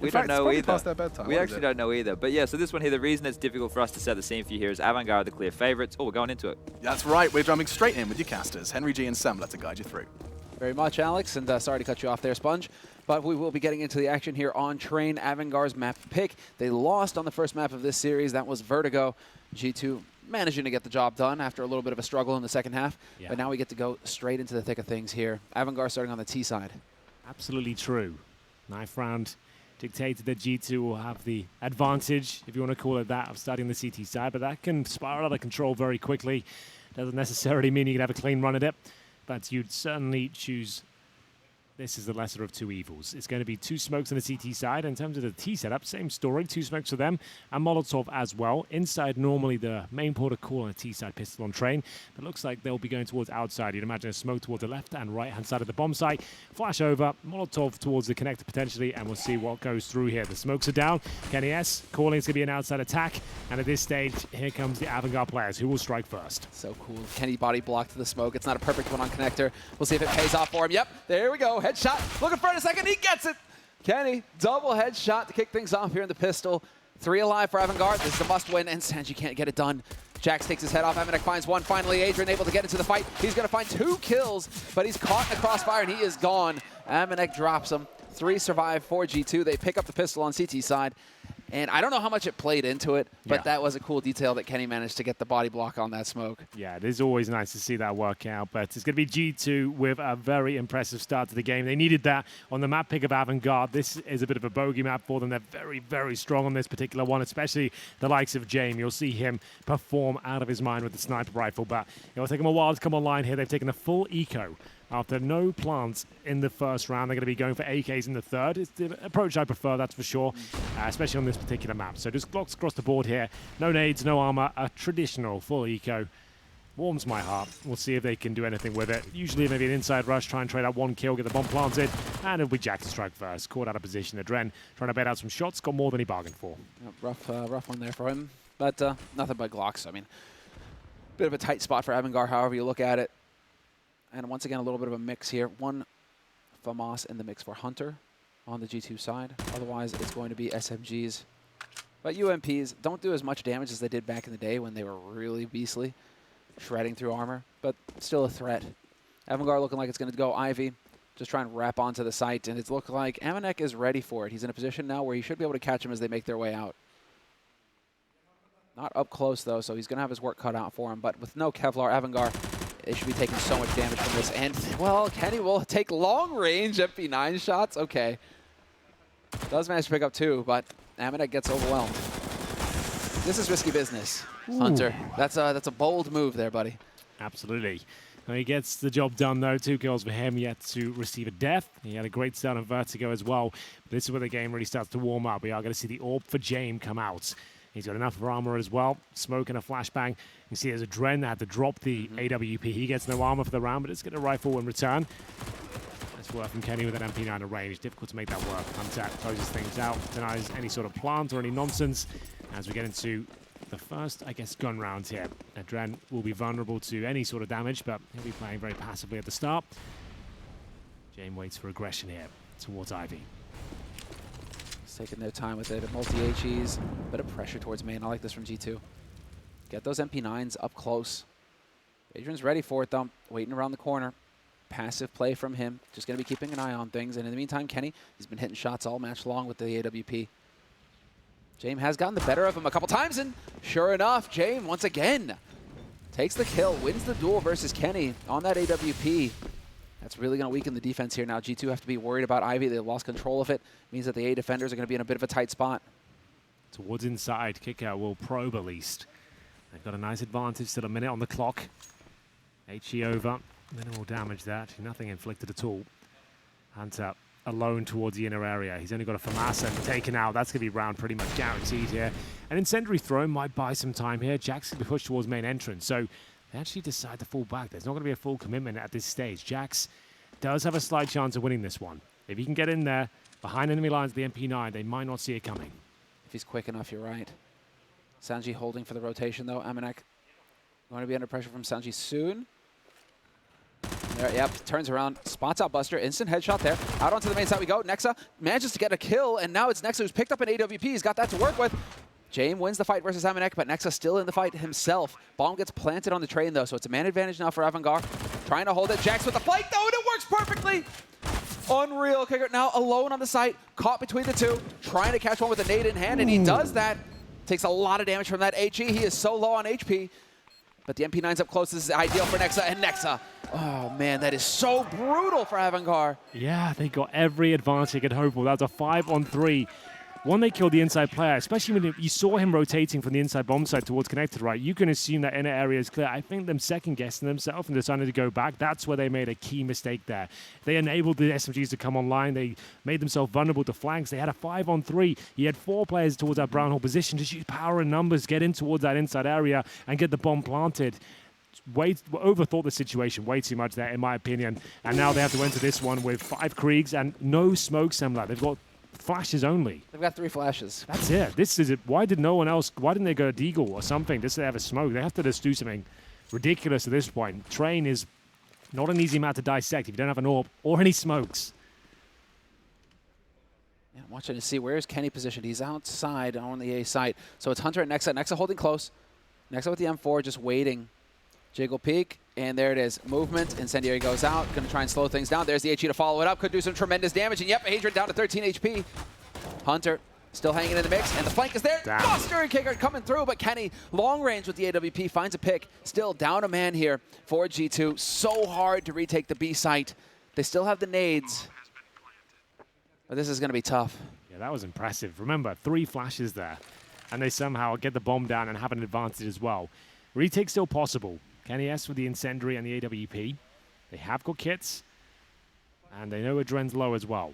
We don't know either. Past their bedtime. We actually don't know either. But yeah, so this one here, the reason it's difficult for us to set the scene for you here is Avangar are the clear favorites. Oh, we're going into it. That's right. We're jumping straight in with your casters, Henry G and Sembler, to guide you through. Very much, Alex, and sorry to cut you off there, Sponge. But we will be getting into the action here on Train, Avangar's map pick. They lost on the first map of this series. That was Vertigo. G2 managing to get the job done after a little bit of a struggle in the second half. Yeah. But now we get to go straight into the thick of things here. Avangar starting on the T side. Absolutely true. Knife round dictated that G2 will have the advantage, if you want to call it that, of starting the CT side. But that can spiral out of control very quickly. Doesn't necessarily mean you can have a clean run at it. But you'd certainly choose this is the lesser of two evils. It's going to be two smokes on the CT side. In terms of the T setup, same story, two smokes for them, and Molotov as well. Inside, normally the main port of call on a T side pistol on Train. But looks like they'll be going towards outside. You'd imagine a smoke towards the left and right-hand side of the bomb site. Flash over, Molotov towards the connector potentially, and we'll see what goes through here. The smokes are down. Kenny S calling it's going to be an outside attack. And at this stage, here comes the Avangar players who will strike first. So cool. Kenny body blocked the smoke. It's not a perfect one on connector. We'll see if it pays off for him. Yep, there we go. Headshot. Looking for it a second. He gets it. Kenny, double headshot to kick things off here in the pistol. 3 alive for Avangar. This is a must win, and Sanji can't get it done. Jax takes his head off. Amanek finds one. Finally, Adrian able to get into the fight. He's going to find 2 kills, but he's caught in the crossfire, and he is gone. Amanek drops him. 3 survive for G2. They pick up the pistol on CT side. And I don't know how much it played into it, but that was a cool detail that Kenny managed to get the body block on that smoke. Yeah, it is always nice to see that work out, but it's going to be G2 with a very impressive start to the game. They needed that on the map pick of Avangar. This is a bit of a bogey map for them. They're very, very strong on this particular one, especially the likes of James. You'll see him perform out of his mind with the sniper rifle, but it'll take them a while to come online here. They've taken the full eco. After no plants in the first round, they're going to be going for AKs in the third. It's the approach I prefer, that's for sure, especially on this particular map. So just blocks across the board here. No nades, no armor, a traditional full eco. Warms my heart. We'll see if they can do anything with it. Usually maybe an inside rush, try and trade out 1 kill, get the bomb planted, and it'll be Jack to strike first. Caught out of position. Adren trying to bait out some shots, got more than he bargained for. Rough one there for him, but nothing but Glocks. I mean, bit of a tight spot for Avangar, however you look at it. And once again, a little bit of a mix here. 1 FAMAS in the mix for Hunter on the G2 side. Otherwise, it's going to be SMGs. But UMPs don't do as much damage as they did back in the day when they were really beastly, shredding through armor, but still a threat. Avangar looking like it's going to go Ivy, just trying to wrap onto the site, and it's looking like Amanek is ready for it. He's in a position now where he should be able to catch him as they make their way out. Not up close, though, so he's going to have his work cut out for him. But with no Kevlar, Avangar, they should be taking so much damage from this. And, well, Kenny will take long-range MP9 shots. Okay. Does manage to pick up 2, but Amanek gets overwhelmed. This is risky business, Hunter. That's a bold move there, buddy. Absolutely. Well, he gets the job done, though. 2 kills for him, yet to receive a death. He had a great start on Vertigo as well. But this is where the game really starts to warm up. We are going to see the AWP for James come out. He's got enough armor as well. Smoke and a flashbang. You see there's a Dren that had to drop the AWP. He gets no armor for the round, but it's going to rifle in return. Nice work from Kenny with an MP9 at range. Difficult to make that work. Hunter closes things out, denies any sort of plant or any nonsense. As we get into the first, I guess, gun round here. Dren will be vulnerable to any sort of damage, but he'll be playing very passively at the start. James waits for aggression here towards Ivy. Taking their time with it. Multi-HEs, bit of pressure towards main. I like this from G2. Get those MP9s up close. Adrian's ready for it, though. Waiting around the corner. Passive play from him. Just going to be keeping an eye on things. And in the meantime, Kenny, he's been hitting shots all match long with the AWP. James has gotten the better of him a couple times, and sure enough, James, once again, takes the kill, wins the duel versus Kenny on that AWP. That's really going to weaken the defense here now. G2 have to be worried about Ivy. They've lost control of it. Means that the A defenders are going to be in a bit of a tight spot. Towards inside, Kicker will probe at least. They've got a nice advantage, still a minute on the clock. HE over, minimal damage there. Actually, nothing inflicted at all. Hunter alone towards the inner area. He's only got a FAMAS and taken out. That's going to be round pretty much guaranteed here. An incendiary throw might buy some time here. Jack's going to be pushed towards main entrance. So they actually decide to fall back. There's not going to be a full commitment at this stage. Jax does have a slight chance of winning this one. If he can get in there, behind enemy lines of the MP9, they might not see it coming. If he's quick enough, you're right. Sanji holding for the rotation, though. Amanek going to be under pressure from Sanji soon. There, yep, turns around, spots out Buster, instant headshot there. Out onto the main side we go. Nexa manages to get a kill, and now it's Nexa who's picked up an AWP. He's got that to work with. James wins the fight versus Amanek, but Nexa still in the fight himself. Bomb gets planted on the train, though, so it's a man advantage now for Avangar. Trying to hold it. Jax with the flank, though, and it works perfectly. Unreal. Kicker now alone on the site, caught between the two, trying to catch one with a nade in hand, and he does that. Takes a lot of damage from that HE. He is so low on HP. But the MP9's up close. This is ideal for Nexa, and Nexa. Oh, man, that is so brutal for Avangar. Yeah, they got every advantage they could hope for. That was a 5-on-3. One, they killed the inside player, especially when you saw him rotating from the inside bomb side towards connected, right? You can assume that inner area is clear. I think them second-guessing themselves and deciding to go back, that's where they made a key mistake there. They enabled the SMGs to come online. They made themselves vulnerable to flanks. They had a 5-on-3. He had 4 players towards that brown hole position. Just use power and numbers, get in towards that inside area, and get the bomb planted. Overthought the situation way too much there, in my opinion. And now they have to enter this one with 5 Kriegs and no smoke, Semla. They've got flashes only. They've got 3 flashes. That's it. This is it. Why did no one else? Why didn't they go Deagle or something? Just to have a smoke. They have to just do something ridiculous at this point. Train is not an easy map to dissect if you don't have an AWP or any smokes. Yeah, I'm watching to see where's Kenny positioned. He's outside on the A site. So it's Hunter and Nexa. Nexa holding close. Nexa with the M4 just waiting. Jiggle peek, and there it is. Movement. Incendiary goes out. Going to try and slow things down. There's the HE to follow it up. Could do some tremendous damage. And yep, Hadrian down to 13 HP. Hunter still hanging in the mix, and the flank is there. Damn. Buster and Kicker coming through, but Kenny, long range with the AWP, finds a pick. Still down a man here for G2. So hard to retake the B site. They still have the nades, but this is going to be tough. Yeah, that was impressive. Remember, 3 flashes there, and they somehow get the bomb down and have an advantage as well. Retake still possible. Kenny S with the Incendiary and the AWP. They have got kits, and they know Adren's low as well.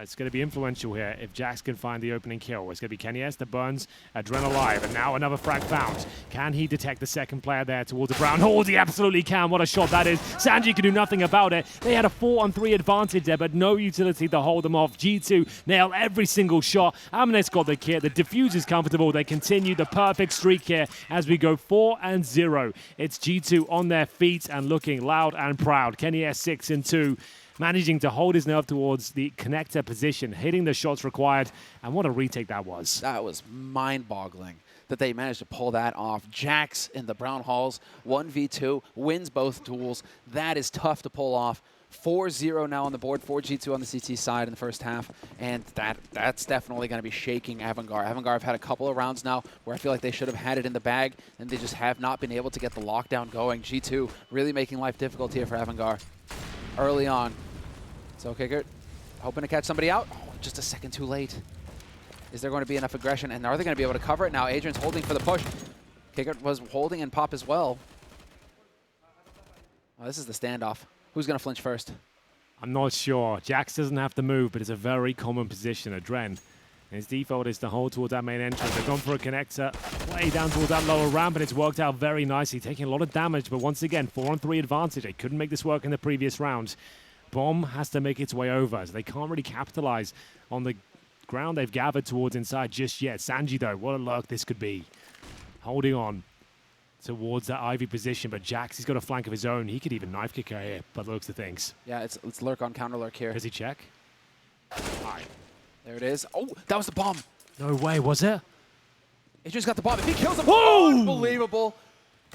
It's going to be influential here if Jax can find the opening kill. It's going to be Kenny S that burns Adren alive, and now another frag found. Can he detect the second player there towards the brown hole? He absolutely can. What a shot that is. Sanji can do nothing about it. They had a 4-on-3 advantage there, but no utility to hold them off. G2 nail every single shot. Amnet's got the kit. The defuse is comfortable. They continue the perfect streak here as we go 4-0. It's G2 on their feet and looking loud and proud. Kenny S 6-2. Managing to hold his nerve towards the connector position, hitting the shots required, and what a retake that was. That was mind-boggling that they managed to pull that off. Jax in the brown halls, 1v2, wins both duels. That is tough to pull off. 4-0 now on the board, 4G2 on the CT side in the first half, and that's definitely going to be shaking Avangar. Avangar have had a couple of rounds now where I feel like they should have had it in the bag, and they just have not been able to get the lockdown going. G2 really making life difficult here for Avangar early on. So Kicker hoping to catch somebody out. Oh, just a second too late. Is there going to be enough aggression? And are they going to be able to cover it now? Adrian's holding for the push. Kicker was holding and pop as well. Oh, this is the standoff. Who's going to flinch first? I'm not sure. Jax doesn't have to move, but it's a very common position. Adren, his default is to hold towards that main entrance. They've gone for a connector way down towards that lower ramp, and it's worked out very nicely, taking a lot of damage. But once again, 4-on-3 advantage. They couldn't make this work in the previous round. Bomb has to make its way over, so they can't really capitalize on the ground they've gathered towards inside just yet. Sanji, though, what a lurk this could be. Holding on towards that Ivy position, but Jax, he's got a flank of his own. He could even knife kick her here, by the looks of things. Yeah, it's lurk on counter lurk here. Does he check? All right. There it is. Oh, that was the bomb. No way, was it? Adrian's got the bomb. If he kills him, Whoa! Unbelievable.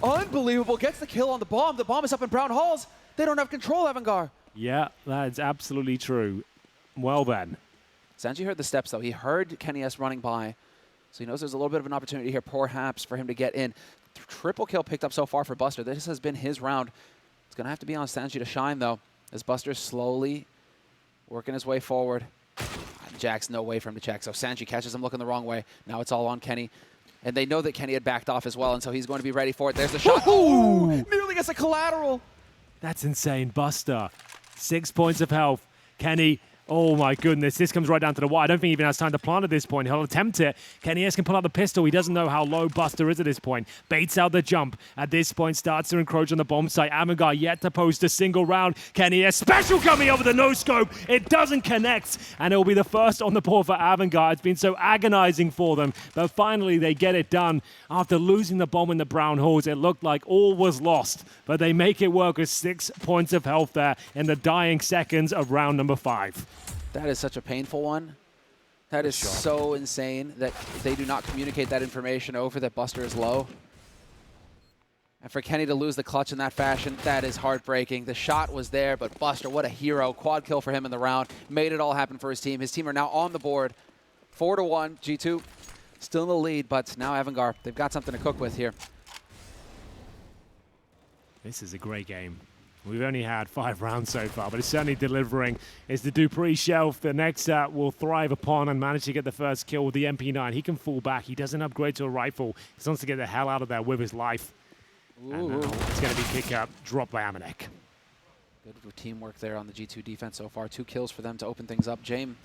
Unbelievable. Gets the kill on the bomb. The bomb is up in brown halls. They don't have control, Avangar. Yeah, that's absolutely true. Well then. Sanji heard the steps, though. He heard Kenny S running by, so he knows there's a little bit of an opportunity here, perhaps, for him to get in. Triple kill picked up so far for Buster. This has been his round. It's going to have to be on Sanji to shine, though, as Buster's slowly working his way forward. Jack's no way for him to check, so Sanji catches him looking the wrong way. Now it's all on Kenny. And they know that Kenny had backed off as well, and so he's going to be ready for it. There's the shot. Oh! Nearly gets a collateral. That's insane. Buster, 6 points of health. Kenny Oh my goodness, this comes right down to the wire. I don't think he even has time to plant at this point. He'll attempt it. KennyS can pull out the pistol. He doesn't know how low Buster is at this point. Baits out the jump. At this point, starts to encroach on the bomb site. Avangar yet to post a single round. KennyS special coming over the no-scope. It doesn't connect, and it will be the first on the board for Avangar. It's been so agonizing for them, but finally they get it done. After losing the bomb in the brown halls, it looked like all was lost, but they make it work with 6 points of health there in the dying seconds of round number 5. That is such a painful one. That is so insane that they do not communicate that information over that Buster is low. And for Kenny to lose the clutch in that fashion, that is heartbreaking. The shot was there, but Buster, what a hero. Quad kill for him in the round. Made it all happen for his team. His team are now on the board. 4-1. G2 still in the lead, but now Avangar, they've got something to cook with here. This is a great game. We've only had 5 rounds so far, but it's certainly delivering. It's the Dupree shelf that next will thrive upon and manage to get the first kill with the MP9. He can fall back. He doesn't upgrade to a rifle. He wants to get the hell out of there with his life. Ooh. And now it's going to be kick up, dropped by Amanek. Good teamwork there on the G2 defense so far. 2 kills for them to open things up. James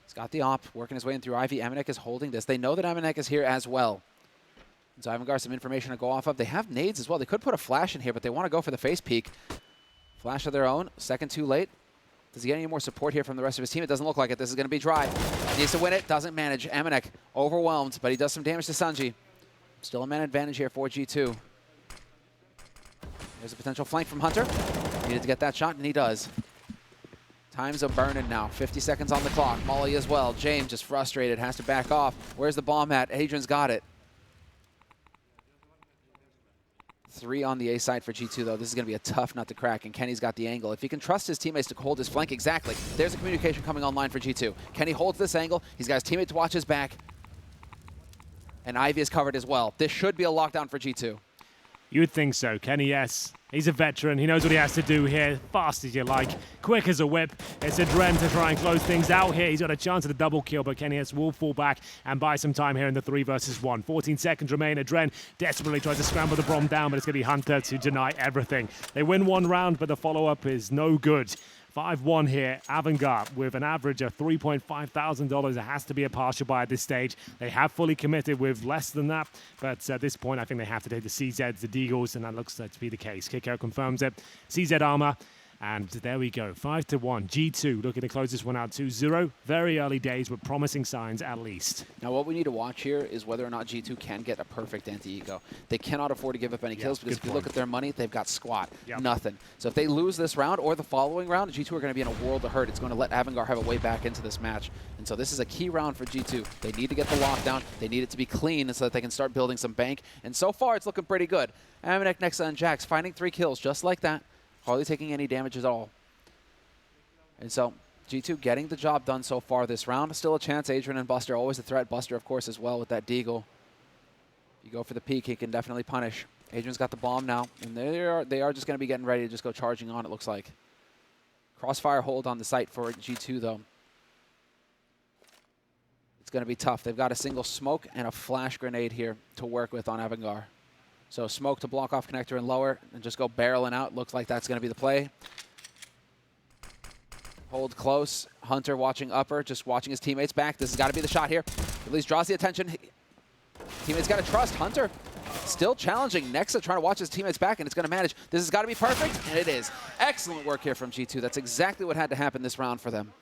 has got the op, working his way in through Ivy. Amanek is holding this. They know that Amanek is here as well. And so Avangar some information to go off of. They have nades as well. They could put a flash in here, but they want to go for the face peek. Flash of their own. Second too late. Does he get any more support here from the rest of his team? It doesn't look like it. This is going to be dry. Needs to win it. Doesn't manage. Amanek overwhelmed, but he does some damage to Sanji. Still a man advantage here for G2. There's a potential flank from Hunter. Needed to get that shot, and he does. Time's a burning now. 50 seconds on the clock. Molly as well. James just frustrated. Has to back off. Where's the bomb at? Adrian's got it. 3 on the A side for G2, though. This is going to be a tough nut to crack, and Kenny's got the angle. If he can trust his teammates to hold his flank exactly, there's a communication coming online for G2. Kenny holds this angle. He's got his teammate to watch his back, and Ivy is covered as well. This should be a lockdown for G2. You would think so. KennyS, he's a veteran. He knows what he has to do here. Fast as you like. Quick as a whip. It's Adren to try and close things out here. He's got a chance at a double kill, but KennyS will fall back and buy some time here in the 3 versus 1. 14 seconds remain. Adren desperately tries to scramble the bomb down, but it's going to be Hunter to deny everything. They win 1 round, but the follow-up is no good. 5-1 here. Avangar with an average of $3,500. It has to be a partial buy at this stage. They have fully committed with less than that, but at this point, I think they have to take the CZs, the Deagles, and that looks like to be the case. Kickout confirms it. CZ armor. And there we go, 5-1. G2 looking to close this one out 2-0. Very early days with promising signs at least. Now what we need to watch here is whether or not G2 can get a perfect anti-eco. They cannot afford to give up any kills because if you look at their money, they've got squat, nothing. So if they lose this round or the following round, G2 are going to be in a world of hurt. It's going to let Avangar have a way back into this match. And so this is a key round for G2. They need to get the lockdown. They need it to be clean so that they can start building some bank. And so far, it's looking pretty good. Amanek, Nexa, and Jax finding 3 kills just like that. Hardly taking any damage at all. And so G2 getting the job done so far this round. Still a chance. Adrian and Buster always a threat. Buster, of course, as well with that Deagle. If you go for the peek, he can definitely punish. Adrian's got the bomb now, and they are just going to be getting ready to just go charging on, it looks like. Crossfire hold on the site for G2, though. It's going to be tough. They've got a single smoke and a flash grenade here to work with on Avangar. So smoke to block off connector and lower and just go barreling out. Looks like that's going to be the play. Hold close. Hunter watching upper, just watching his teammates back. This has got to be the shot here. At least draws the attention. Teammates got to trust. Hunter still challenging. Nexa trying to watch his teammates back, and it's going to manage. This has got to be perfect, and it is. Excellent work here from G2. That's exactly what had to happen this round for them.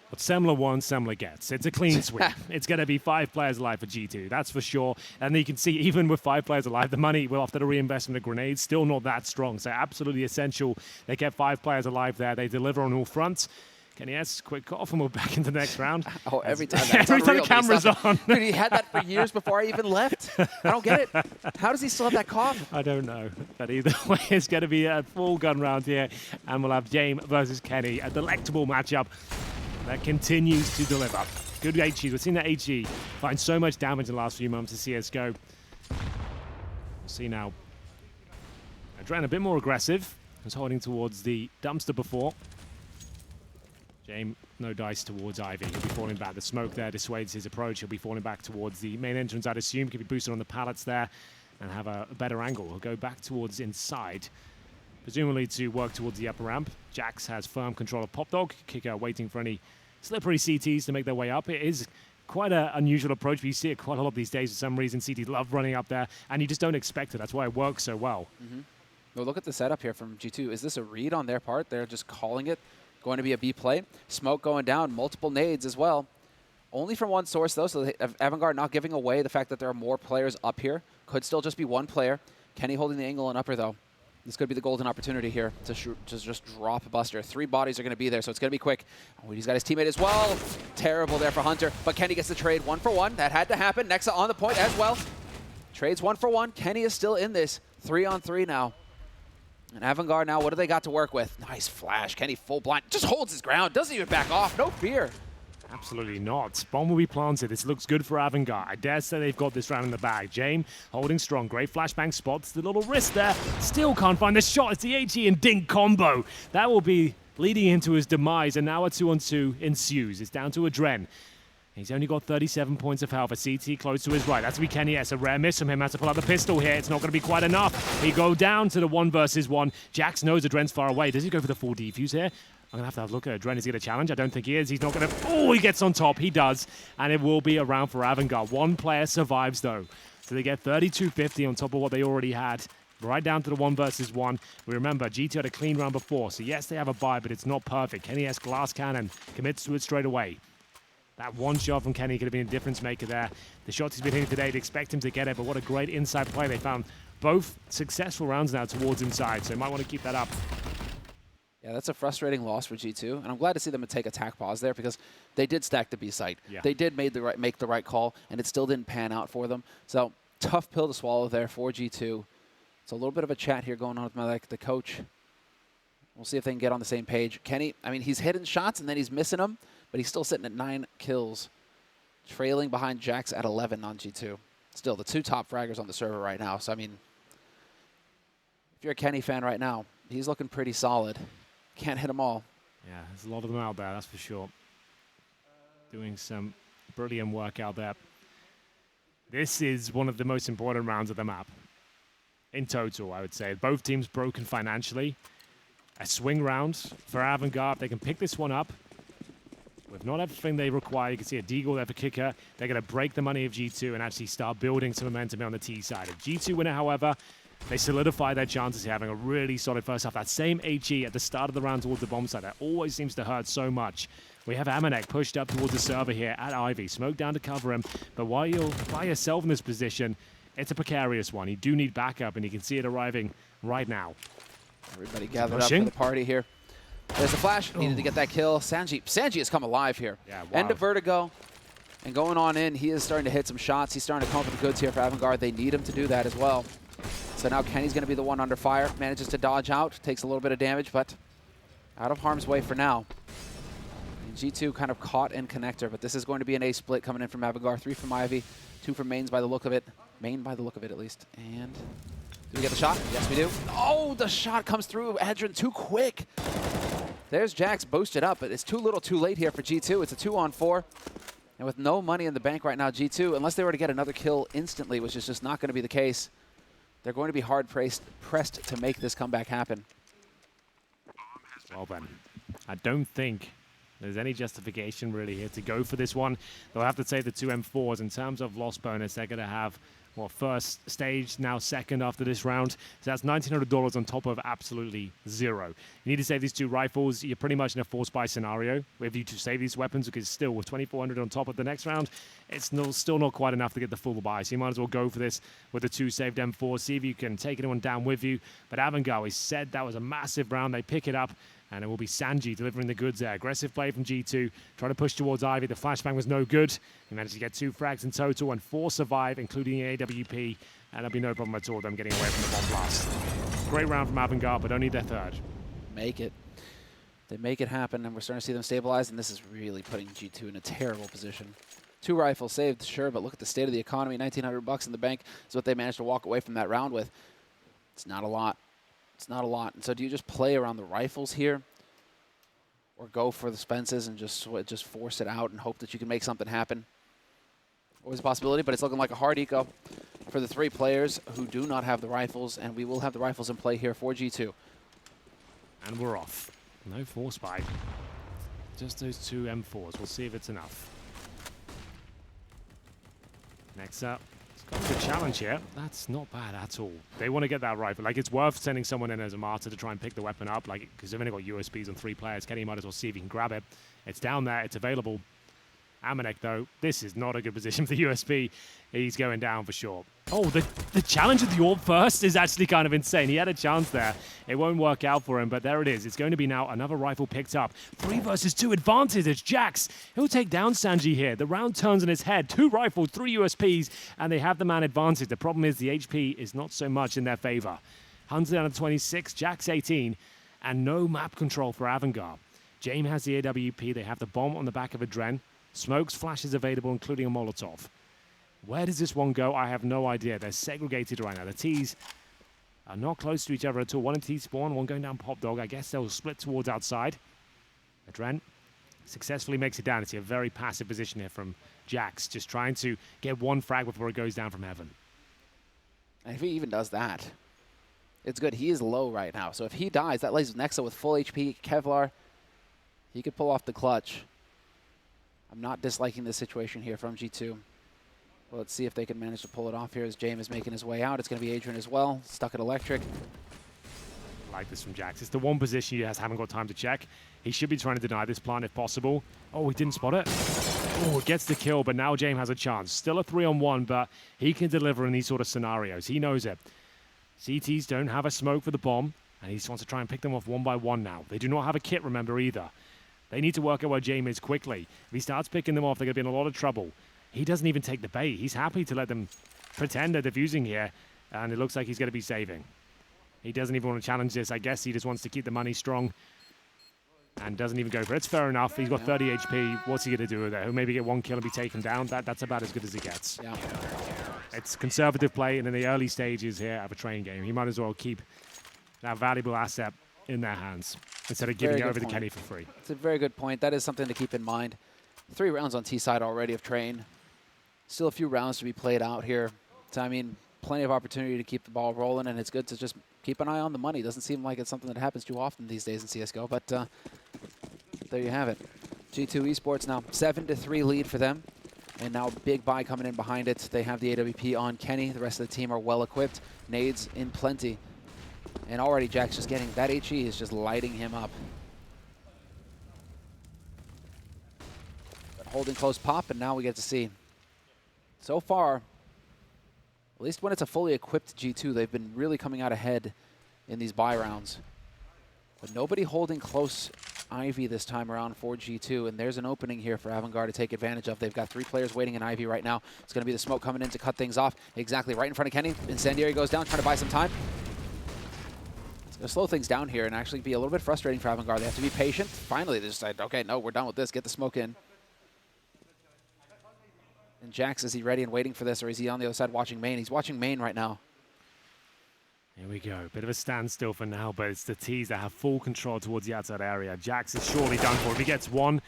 What Semler wants, Semler gets. It's a clean sweep. It's going to be 5 players alive for G2, that's for sure. And you can see, even with 5 players alive, the money, well, after the reinvestment of grenades, still not that strong. So absolutely essential. They get 5 players alive there. They deliver on all fronts. KennyS, quick off, and we're back into the next round. Oh, every time. Every time the camera's on. Dude, he had that for years before I even left. I don't get it. How does he still have that cough? I don't know. But either way, it's going to be a full gun round here. And we'll have James versus Kenny, a delectable matchup that continues to deliver. Good HE. We've seen that HE find so much damage in the last few months of CSGO. We'll see now. Adren a bit more aggressive. Was holding towards the dumpster before. James, no dice towards Ivy. He'll be falling back. The smoke there dissuades his approach. He'll be falling back towards the main entrance, I'd assume. Could be boosted on the pallets there and have a better angle. He'll go back towards inside, presumably to work towards the upper ramp. Jax has firm control of Pop Dog. Kicker waiting for any slippery CTs to make their way up. It is quite an unusual approach, but you see it quite a lot these days for some reason. CT love running up there, and you just don't expect it. That's why it works so well. Well, look at the setup here from G2. Is this a read on their part? They're just calling it going to be a B play. Smoke going down, multiple nades as well. Only from one source, though, so Avangar not giving away the fact that there are more players up here. Could still just be one player. Kenny holding the angle and upper, though. This could be the golden opportunity here to just drop a Buster. 3 bodies are going to be there, so it's going to be quick. Oh, he's got his teammate as well. Terrible there for Hunter, but Kenny gets the trade 1 for 1. That had to happen. Nexa on the point as well. Trades 1 for 1. Kenny is still in this. 3-on-3 now. And Avangar now, what do they got to work with? Nice flash. Kenny full blind. Just holds his ground. Doesn't even back off. No fear. Absolutely not. Bomb will be planted. This looks good for Avangar. I dare say they've got this round in the bag. Jame holding strong. Great flashbang spots. The little wrist there. Still can't find the shot. It's the HE and Dink combo. That will be leading into his demise. And now a 2-on-2 ensues. It's down to Adren. He's only got 37 points of health. A CT close to his right. That's to be Kenny S. A rare miss from him. Has to pull out the pistol here. It's not going to be quite enough. He go down to the 1 versus 1. Jax knows Adren's far away. Does he go for the full defuse here? I'm going to have a look at Adren. Is he going to challenge? I don't think he is. He's not going to... Oh, he gets on top. He does. And it will be a round for Avangar. 1 player survives, though. So they get 32-50 on top of what they already had. Right down to the 1 versus 1. We remember, G2 had a clean round before. So, yes, they have a bye, but it's not perfect. Kenny S. glass cannon. Commits to it straight away. That 1 shot from Kenny could have been a difference maker there. The shots he's been hitting today, they'd expect him to get it, but what a great inside play. They found both successful rounds now towards inside, so you might want to keep that up. Yeah, that's a frustrating loss for G2, and I'm glad to see them take attack pause there because they did stack the B site. Yeah. They did make the right call, and it still didn't pan out for them. So tough pill to swallow there for G2. It's a little bit of a chat here going on with the coach. We'll see if they can get on the same page. Kenny, I mean, he's hitting shots and then he's missing them, but he's still sitting at 9 kills, trailing behind Jax at 11 on G2. Still, the 2 top fraggers on the server right now. So, I mean, if you're a Kenny fan right now, he's looking pretty solid. Can't hit them all. Yeah, there's a lot of them out there, that's for sure. Doing some brilliant work out there. This is one of the most important rounds of the map. In total, I would say. Both teams broken financially. A swing round for Avangar. If they can pick this one up with not everything they require, you can see a Deagle there for kicker. They're going to break the money of G2 and actually start building some momentum on the T side. If G2 win it, however, they solidify their chances of having a really solid first half. That same HE at the start of the round towards the bomb side, that always seems to hurt so much. We have Amanek pushed up towards the server here at Ivy. Smoke down to cover him. But while you're by yourself in this position, it's a precarious one. You do need backup, and you can see it arriving right now. Everybody gathered up for the party here. There's a flash. Needed to get that kill. Sanji has come alive here. Yeah, wow. End of Vertigo. And going on in, he is starting to hit some shots. He's starting to come up with the goods here for Avangar. They need him to do that as well. So now Kenny's going to be the one under fire. Manages to dodge out. Takes a little bit of damage, but out of harm's way for now. And G2 kind of caught in connector, but this is going to be an A split coming in from Avangar. 3 from Ivy, 2 from mains by the look of it. Main by the look of it, at least. And do we get the shot? Yes, we do. Oh, the shot comes through. Adren too quick. There's Jax boosted up, but it's too little too late here for G2. It's a 2-on-4. And with no money in the bank right now, G2, unless they were to get another kill instantly, which is just not going to be the case, they're going to be hard pressed to make this comeback happen. Well then, I don't think there's any justification really here to go for this one. They'll have to take the 2 M4s. In terms of loss bonus, they're going to have, well, first stage, now second after this round. So that's $1,900 on top of absolutely zero. You need to save these 2 rifles. You're pretty much in a force buy scenario if you to save these weapons, because still with 2,400 on top of the next round, it's still not quite enough to get the full buy. So you might as well go for this with the 2 saved M4s, see if you can take anyone down with you. But Avangar, we said that was a massive round. They pick it up. And it will be Sanji delivering the goods there. Aggressive play from G2, trying to push towards Ivy. The flashbang was no good. He managed to get 2 frags in total and 4 survive, including the AWP. And there'll be no problem at all them getting away from the bomb blast. Great round from Avangar, but only their 3rd. Make it. They make it happen, and we're starting to see them stabilize, and this is really putting G2 in a terrible position. 2 rifles saved, sure, but look at the state of the economy. $1,900 in the bank is what they managed to walk away from that round with. It's not a lot. It's not a lot. And so do you just play around the rifles here, or go for the Spences and just force it out and hope that you can make something happen? Always a possibility, but it's looking like a hard eco for the 3 players who do not have the rifles, and we will have the rifles in play here for G2. And we're off. No force buy. Just those two M4s. We'll see if it's enough. Next up, it's got a good challenge here. That's not bad at all. They want to get that rifle. Like, it's worth sending someone in as a martyr to try and pick the weapon up. Like, because they've only got USBs on 3 players. Kenny might as well see if he can grab it. It's down there. It's available. Amanek, though, this is not a good position for the USB. He's going down for sure. Oh, the challenge of the AWP first is actually kind of insane. He had a chance there. It won't work out for him, but there it is. It's going to be now another rifle picked up. 3 versus 2 advantage. It's Jax. He'll take down Sanji here. The round turns on his head. 2 rifles, 3 USPs, and they have the man advantage. The problem is the HP is not so much in their favor. 100 out of 26, Jax 18, and no map control for Avangar. James has the AWP. They have the bomb on the back of a Dren. Smokes, flashes available, including a Molotov. Where does this one go? I have no idea. They're segregated right now. The T's are not close to each other at all. One in T spawn, one going down Pop Dog. I guess they'll split towards outside. Adren successfully makes it down. It's a very passive position here from Jax, just trying to get 1 frag before it goes down from heaven. And if he even does that, it's good. He is low right now. So if he dies, that leaves Nexa with full HP. Kevlar, he could pull off the clutch. I'm not disliking this situation here from G2. Well, let's see if they can manage to pull it off here as James is making his way out. It's going to be Adrian as well, stuck at electric. I like this from Jax. It's the one position he haven't got time to check. He should be trying to deny this plant if possible. Oh, he didn't spot it. Oh, gets the kill, but now James has a chance. Still a 3-on-1, but he can deliver in these sort of scenarios. He knows it. CTs don't have a smoke for the bomb, and he just wants to try and pick them off 1 by 1 now. They do not have a kit, remember, either. They need to work out where James is quickly. If he starts picking them off, they're going to be in a lot of trouble. He doesn't even take the bait. He's happy to let them pretend they're defusing here, and it looks like he's going to be saving. He doesn't even want to challenge this. I guess he just wants to keep the money strong and doesn't even go for it. It's fair enough. He's got 30 HP. What's he going to do with it? He'll maybe get 1 kill and be taken down. That's about as good as it gets. Yeah. It's conservative play, and in the early stages here of a train game, he might as well keep that valuable asset in their hands instead of giving it over to Kenny for free. It's a very good point. That is something to keep in mind. 3 rounds on T side already of train. Still a few rounds to be played out here. So, I mean, plenty of opportunity to keep the ball rolling, and it's good to just keep an eye on the money. Doesn't seem like it's something that happens too often these days in CSGO, but there you have it. G2 Esports now 7-3 lead for them, and now big buy coming in behind it. They have the AWP on Kenny. The rest of the team are well equipped. Nades in plenty. And already Jax just getting, that HE is just lighting him up. But holding close pop, and now we get to see. So far, at least when it's a fully equipped G2, they've been really coming out ahead in these buy rounds. But nobody holding close Ivy this time around for G2, and there's an opening here for Avangar to take advantage of. They've got 3 players waiting in Ivy right now. It's going to be the smoke coming in to cut things off. Exactly right in front of Kenny. Incendiary goes down, trying to buy some time. It's going to slow things down here and actually be a little bit frustrating for Avangar. They have to be patient. Finally, they decide, okay, no, we're done with this. Get the smoke in. And Jax, is he ready and waiting for this, or is he on the other side watching main? He's watching main right now. Here we go. Bit of a standstill for now, but it's the T's that have full control towards the outside area. Jax is surely done for. If he gets 1,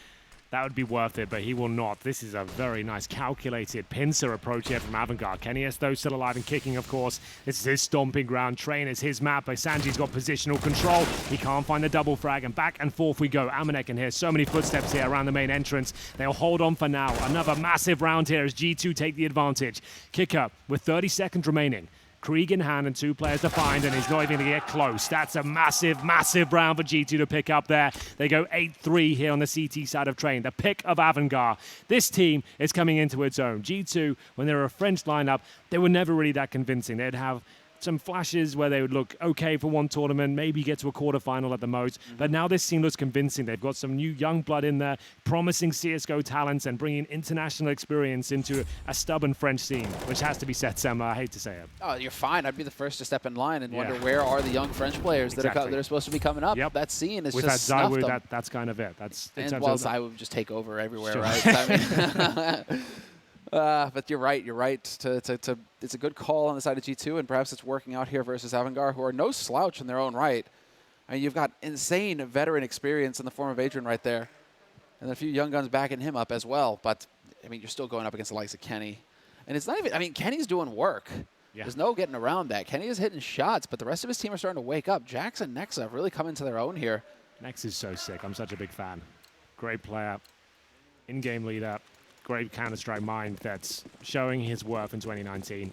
that would be worth it, but he will not. This is a very nice calculated pincer approach here from Avangar. Kenny is though still alive and kicking, of course. This is his stomping ground. Train is his map, but Sanji's got positional control. He can't find the double frag, and back and forth we go. Amanek can hear so many footsteps here around the main entrance. They'll hold on for now. Another massive round here as G2 take the advantage. Kicker with 30 seconds remaining. Krieg in hand and 2 players to find, and he's not even going to get close. That's a massive, massive round for G2 to pick up there. They go 8-3 here on the CT side of train. The pick of Avangar. This team is coming into its own. G2, when they were a French lineup, they were never really that convincing. They'd have some flashes where they would look okay for one tournament, maybe get to a quarterfinal at the most. But now this team looks convincing. They've got some new young blood in there, promising CSGO talents and bringing international experience into a stubborn French scene, which has to be said, Sam. I hate to say it. Oh, you're fine. I'd be the first to step in line and wonder where are the young French players that are supposed to be coming up. Yep. That scene is with just that snuffed them. That's kind of it. That's and well, Zai would just take over everywhere, Sure. right? I mean, but you're right. You're right. It's a good call on the side of G2, and perhaps it's working out here versus Avangar, who are no slouch in their own right. I mean, you've got insane veteran experience in the form of Adrian right there, and a few young guns backing him up as well. But I mean, you're still going up against the likes of Kenny, and it's not even. I mean, Kenny's doing work. Yeah. There's no getting around that. Kenny is hitting shots, but the rest of his team are starting to wake up. Jax and Nexa have really come into their own here. Nex is so sick. I'm such a big fan. Great player, in-game leader, great Counter-Strike mind that's showing his worth in 2019.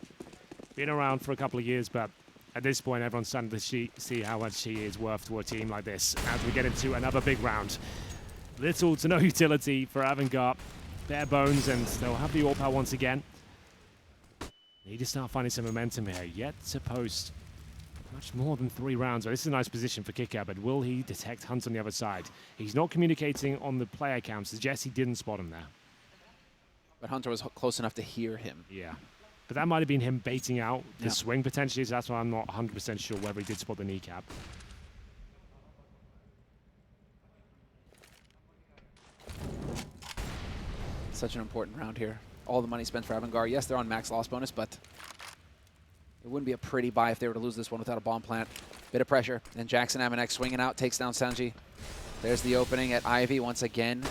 Been around for a couple of years, but at this point, everyone's starting to see how much he is worth to a team like this as we get into another big round. Little to no utility for Avangar. Bare bones, and they'll have the AWP power once again. Need to start finding some momentum here. Yet to post much more than 3 rounds. Well, this is a nice position for Kicker, but will he detect Hunt on the other side? He's not communicating on the player cam, suggests he didn't spot him there. But Hunter was close enough to hear him. Yeah. But that might have been him baiting out the swing potentially, so that's why I'm not 100% sure whether he did spot the kneecap. Such an important round here. All the money spent for Avangar. Yes, they're on max loss bonus, but it wouldn't be a pretty buy if they were to lose this one without a bomb plant. Bit of pressure. And Jackson Amanek swinging out, takes down Sanji. There's the opening at Ivy once again.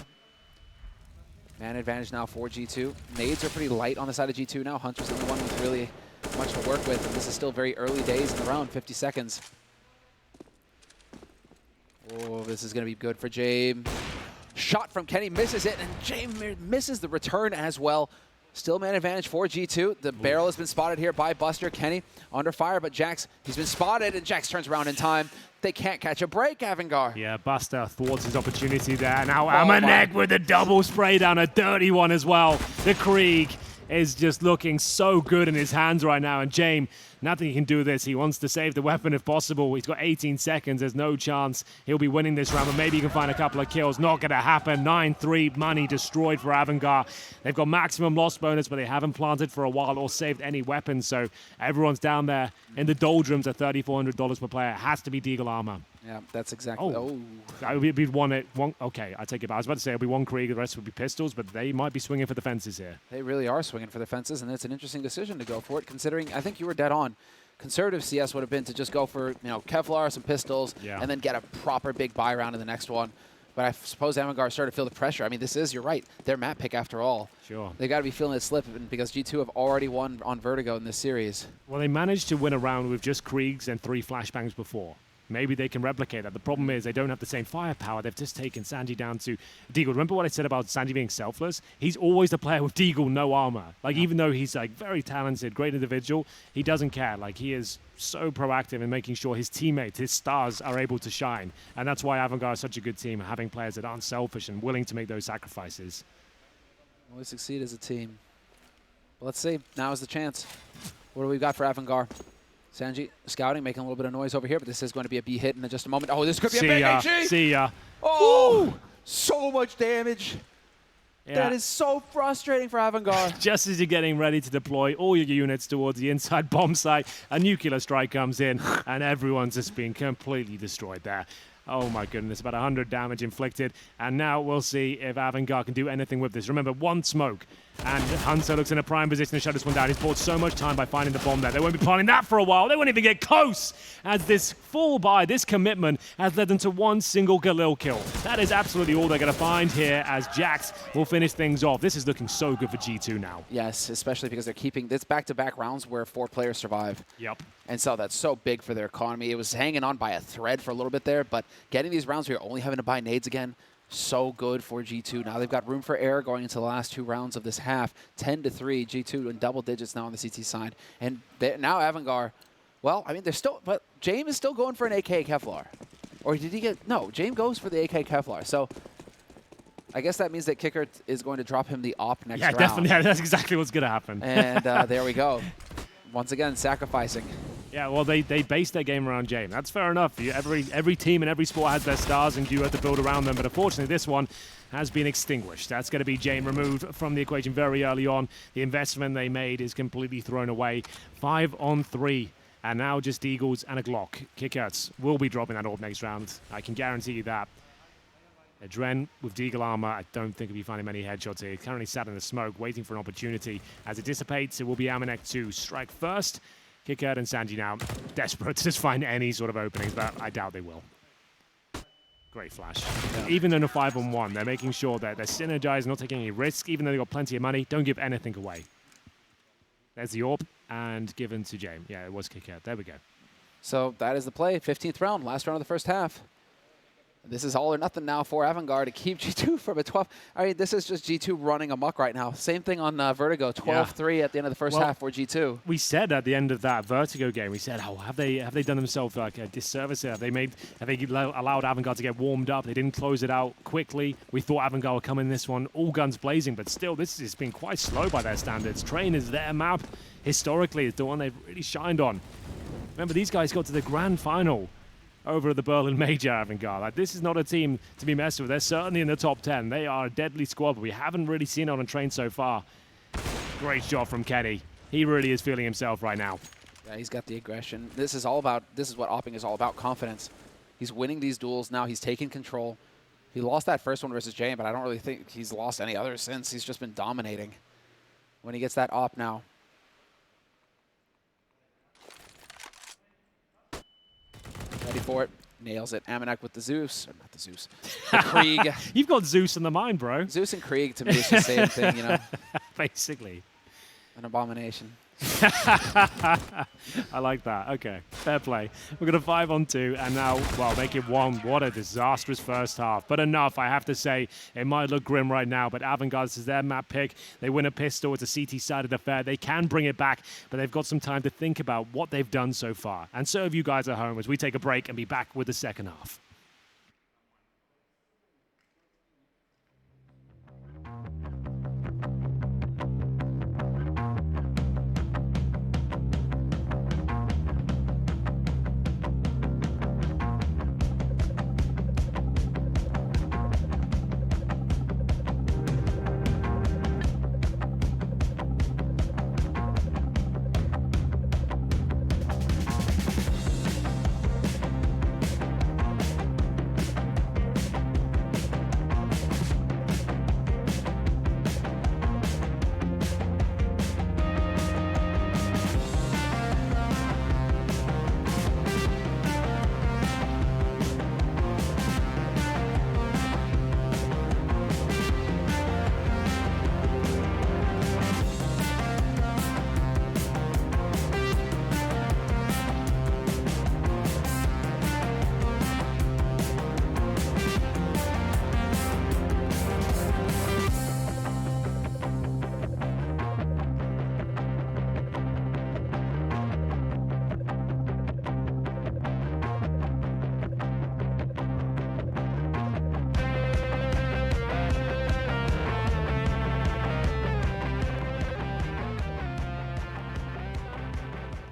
Man advantage now for G2. Nades are pretty light on the side of G2 now. Hunter's the only one with really much to work with. And this is still very early days in the round, 50 seconds. Oh, this is going to be good for James. Shot from Kenny, misses it, and James misses the return as well. Still man advantage for G2. The barrel has been spotted here by Buster. Kenny under fire, but Jax, he's been spotted, and Jax turns around in time. They can't catch a break, Avangar. Yeah, Buster thwarts his opportunity there. Now Amanek with a double spray down, a dirty one as well. The Krieg is just looking so good in his hands right now, and James, nothing he can do with this. He wants to save the weapon if possible. He's got 18 seconds. There's no chance he'll be winning this round, but maybe he can find a couple of kills. Not going to happen. 9-3 money destroyed for Avangar. They've got maximum loss bonus, but they haven't planted for a while or saved any weapons, so everyone's down there in the doldrums at $3,400 per player. It has to be Deagle armor. Yeah, that's exactly. It would be one. Okay, I take it back. I was about to say it'll be one Krieg, the rest would be pistols, but they might be swinging for the fences here. They really are swinging for the fences, and it's an interesting decision to go for it, considering I think you were dead on. Conservative CS would have been to just go for Kevlar, some pistols, and then get a proper big buy round in the next one. But I suppose Avangar started to feel the pressure. I mean, this is, you're right, their map pick after all. Sure. They got to be feeling it slip because G2 have already won on Vertigo in this series. Well, they managed to win a round with just Kriegs and 3 flashbangs before. Maybe they can replicate that. The problem is they don't have the same firepower. They've just taken Sanji down to Deagle. Remember what I said about Sanji being selfless? He's always the player with Deagle, no armor. Like, even though he's like very talented, great individual, he doesn't care. Like, he is so proactive in making sure his teammates, his stars, are able to shine. And that's why Avangar is such a good team, having players that aren't selfish and willing to make those sacrifices. Well, we succeed as a team. Well, let's see. Now is the chance. What do we got for Avangar? Sanji scouting, making a little bit of noise over here, but this is going to be a B hit in just a moment. Oh, this could be a big HG! See ya. Oh, ooh, so much damage. Yeah. That is so frustrating for Avangar. Just as you're getting ready to deploy all your units towards the inside bomb site, a nuclear strike comes in, and everyone's just been completely destroyed there. Oh my goodness, about 100 damage inflicted. And now we'll see if Avangar can do anything with this. Remember, one smoke. And Hunter looks in a prime position to shut this one down. He's bought so much time by finding the bomb there. They won't be planning that for a while. They won't even get close, as this full buy, this commitment, has led them to one single Galil kill. That is absolutely all they're going to find here, as Jax will finish things off. This is looking so good for G2 now. Yes, especially because they're keeping this back-to-back rounds where 4 players survive. Yep. And so that's so big for their economy. It was hanging on by a thread for a little bit there, but getting these rounds where you're only having to buy nades again, so good for G2. Now they've got room for error going into the last 2 rounds of this half. 10-3, G2 in double digits now on the CT side. And now Avangar, well, I mean, they're still, but James is still going for an AK Kevlar. Or did he get, no, James goes for the AK Kevlar. So I guess that means that Kicker is going to drop him the op next round. Yeah, definitely. Yeah, that's exactly what's going to happen. And there we go. Once again, sacrificing. Yeah, well, they base their game around James. That's fair enough. Every team in every sport has their stars, and you have to build around them. But unfortunately, this one has been extinguished. That's going to be James removed from the equation very early on. The investment they made is completely thrown away. 5 on 3. And now just Eagles and a Glock. Kickouts will be dropping that orb next round. I can guarantee you that. Dren with Deagle armor, I don't think he'll be finding many headshots here. He's currently sat in the smoke, waiting for an opportunity. As it dissipates, it will be Amanek to strike first. Kickert and Sanji now desperate to just find any sort of openings, but I doubt they will. Great flash. Yeah. Even in a 5-on-1, they're making sure that they're synergized, not taking any risk, even though they've got plenty of money. Don't give anything away. There's the AWP, and given to James. Yeah, it was Kickert. There we go. So that is the play. 15th round, last round of the first half. This is all or nothing now for Avangar to keep G2 from a 12. I mean, this is just G2 running amok right now. Same thing on Vertigo, 12-3 at the end of the first half for G2. We said at the end of that Vertigo game, we said, oh, have they done themselves like a disservice here? Have they allowed Avangar to get warmed up? They didn't close it out quickly. We thought Avangar would come in this one all guns blazing, but still, this has been quite slow by their standards. Train is their map. Historically, it's the one they've really shined on. Remember, these guys got to the grand final over at the Berlin Major, Avangar. Like, this is not a team to be messed with. They're certainly in the top 10. They are a deadly squad, but we haven't really seen it on a train so far. Great shot from Kenny. He really is feeling himself right now. Yeah, he's got the aggression. This is what Opping is all about, confidence. He's winning these duels now. He's taking control. He lost that first one versus Jane, but I don't really think he's lost any others since. He's just been dominating. When he gets that op now. Ready for it. Nails it. Amanek with the Zeus. Or not the Zeus. The Krieg. You've got Zeus in the mind, bro. Zeus and Krieg, to me, is the same thing, you know. Basically. An abomination. I like that. Okay, fair play. We're going to 5-on-2, and now, well, make it 1. What a disastrous first half. But enough, I have to say. It might look grim right now, but Avangar, this is their map pick. They win a pistol. It's a CT-sided affair. They can bring it back, but they've got some time to think about what they've done so far. And so have you guys at home as we take a break and be back with the second half.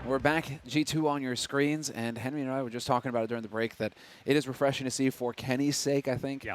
We're back, G2 on your screens, and Henry and I were just talking about it during the break that it is refreshing to see for Kenny's sake, I think,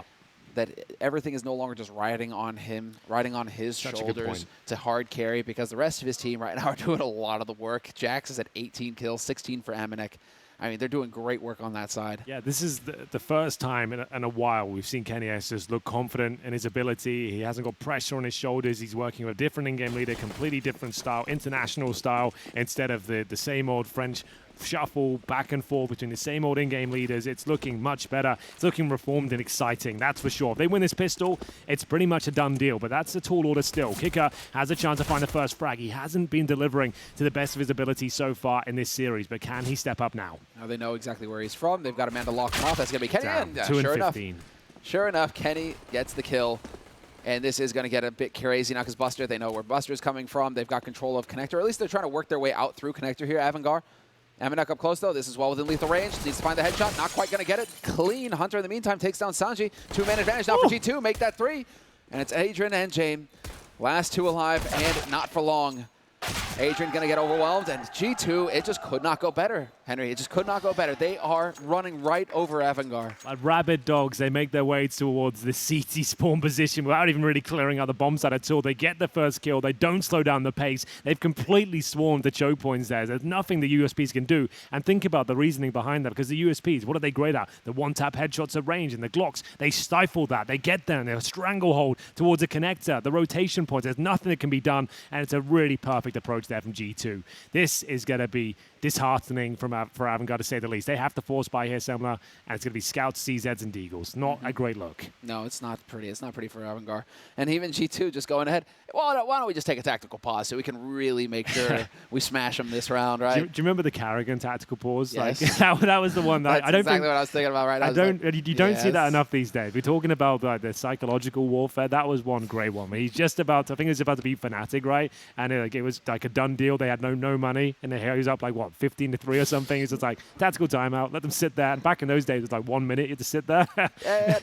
that everything is no longer just riding on him, riding on his shoulders to hard carry, because the rest of his team right now are doing a lot of the work. Jax is at 18 kills, 16 for Amanek. I mean, they're doing great work on that side. Yeah, this is the first time in a while we've seen Kenny just look confident in his ability. He hasn't got pressure on his shoulders. He's working with a different in-game leader, completely different style, international style, instead of the same old French shuffle back and forth between the same old in-game leaders. It's looking much better. It's looking reformed and exciting, that's for sure. If they win this pistol, it's pretty much a done deal, but that's a tall order still. Kicker has a chance to find the first frag. He hasn't been delivering to the best of his ability so far in this series, but can he step up now? Now they know exactly where he's from. They've got a man to lock him off. That's going to be Kenny. Down, 2 and 15. Sure enough, Kenny gets the kill. And this is going to get a bit crazy now because Buster, they know where Buster's coming from. They've got control of Connector. Or at least they're trying to work their way out through Connector here, Avangar. Amanek up close, though. This is well within lethal range. Needs to find the headshot. Not quite going to get it. Clean. Hunter, in the meantime, takes down Sanji. 2-man advantage now for G2. Make that 3. And it's Adrian and Jame. Last 2 alive, and not for long. Adrian going to get overwhelmed, and G2, it just could not go better, Henry. It just could not go better. They are running right over Avangar. Like rabid dogs, they make their way towards the CT spawn position without even really clearing out the bomb site at all. They get the first kill. They don't slow down the pace. They've completely swarmed the choke points there. There's nothing the USPs can do. And think about the reasoning behind that, because the USPs, what are they great at? The one-tap headshots at range and the Glocks. They stifle that. They get there and they're a stranglehold towards a connector. The rotation points, there's nothing that can be done, and it's a really perfect approach there from G2. This is going to be disheartening for Avangar, to say the least. They have to force by here, Semler, and it's going to be Scouts, CZs, and Deagles. Not a great look. No, it's not pretty. It's not pretty for Avangar. And even G2 just going ahead. Well, why don't we just take a tactical pause so we can really make sure we smash them this round, right? Do you remember the Carrigan tactical pause? Yes. Like, that was the one. That That's I don't exactly think, what I was thinking about right now. you don't see that yes. enough these days. We're talking about like the psychological warfare. That was one great one. He's just about, I think he was about to beat Fnatic, right? And it was like a done deal. They had no money, and he was up like what 15-3 or something. It's just like tactical timeout. Let them sit there. And back in those days, it was like 1 minute. You had to sit there.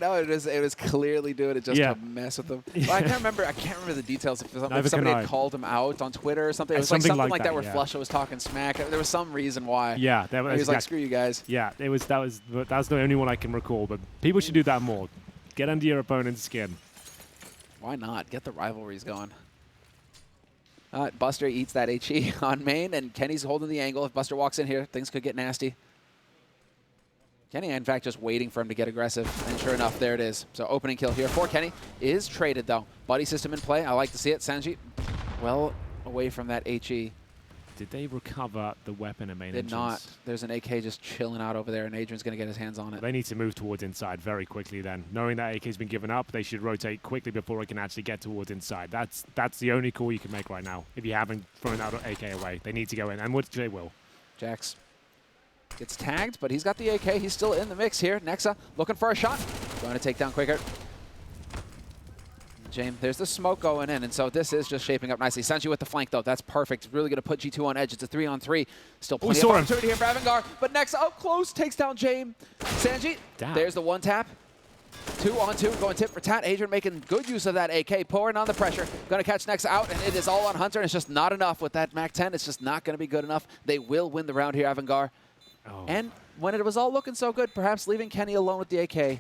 No, it was clearly doing it just to mess with them. Well, I can't remember the details. If somebody had called him out on Twitter or something. It was something like that where Flusha was talking smack. There was some reason why. Yeah, he was like, "Screw you guys." Yeah, that was the only one I can recall. But people should do that more. Get under your opponent's skin. Why not? Get the rivalries going. Buster eats that HE on main, and Kenny's holding the angle. If Buster walks in here, things could get nasty. Kenny, in fact, just waiting for him to get aggressive, and sure enough, there it is. So opening kill here for Kenny is traded, though. Buddy system in play. I like to see it. Sanji well away from that HE. Did they recover the weapon at main Did entrance? not. There's an AK just chilling out over there, and Adrian's going to get his hands on it. They need to move towards inside very quickly then. Knowing that AK's been given up, they should rotate quickly before it can actually get towards inside. That's the only call you can make right now if you haven't thrown out AK away. They need to go in, and which they will. Jax gets tagged, but he's got the AK. He's still in the mix here. Nexa looking for a shot. Going to take down quicker. James, there's the smoke going in, and so this is just shaping up nicely. Sanji with the flank, though. That's perfect. Really going to put G2 on edge. It's a 3-on-3. Still plenty of opportunity here for Avangar, but Nexa up close takes down James. Sanji, there's the one tap. 2-on-2, going tit for tat. Adrian making good use of that AK, pouring on the pressure. Going to catch Nexa out, and it is all on Hunter, and it's just not enough with that MAC-10. It's just not going to be good enough. They will win the round here, Avangar. Oh. And when it was all looking so good, perhaps leaving Kenny alone with the AK.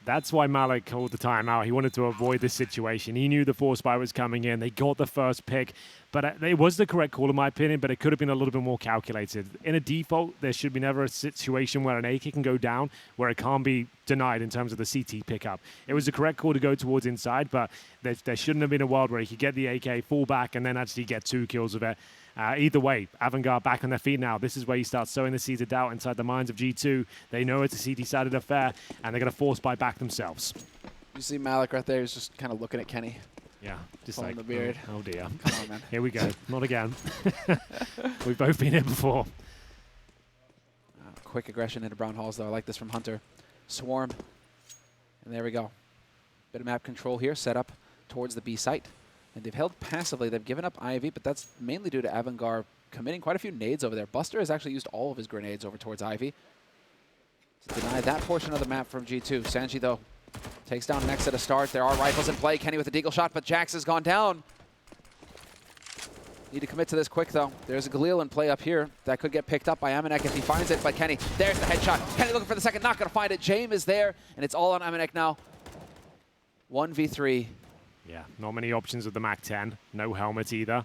That's why Malik called the timeout. He wanted to avoid this situation. He knew the force buy was coming in. They got the first pick. But it was the correct call, in my opinion, but it could have been a little bit more calculated. In a default, there should be never a situation where an AK can go down where it can't be denied in terms of the CT pickup. It was the correct call to go towards inside, but there shouldn't have been a world where he could get the AK, fall back, and then actually get 2 kills of it. Either way, Avangar back on their feet now. This is where you start sowing the seeds of doubt inside the minds of G2. They know it's a CT-sided affair, and they're going to force buy back themselves. You see Malik right there. He's just kind of looking at Kenny. Yeah, just pulling like, the beard. Oh dear. Come on, man. Here we go. Not again. We've both been here before. Quick aggression into Brown Halls, though. I like this from Hunter. Swarm. And there we go. Bit of map control here, set up towards the B site. And they've held passively. They've given up IV, but that's mainly due to Avangar committing quite a few nades over there. Buster has actually used all of his grenades over towards Ivy to deny that portion of the map from G2. Sanji, though, takes down Nexa to start. There are rifles in play. Kenny with a deagle shot, but Jax has gone down. Need to commit to this quick, though. There's a Galil in play up here. That could get picked up by Amanek if he finds it, but Kenny, there's the headshot. Kenny looking for the second, not going to find it. James is there, and it's all on Amanek now. 1v3. Yeah, not many options with the MAC-10. No helmet either.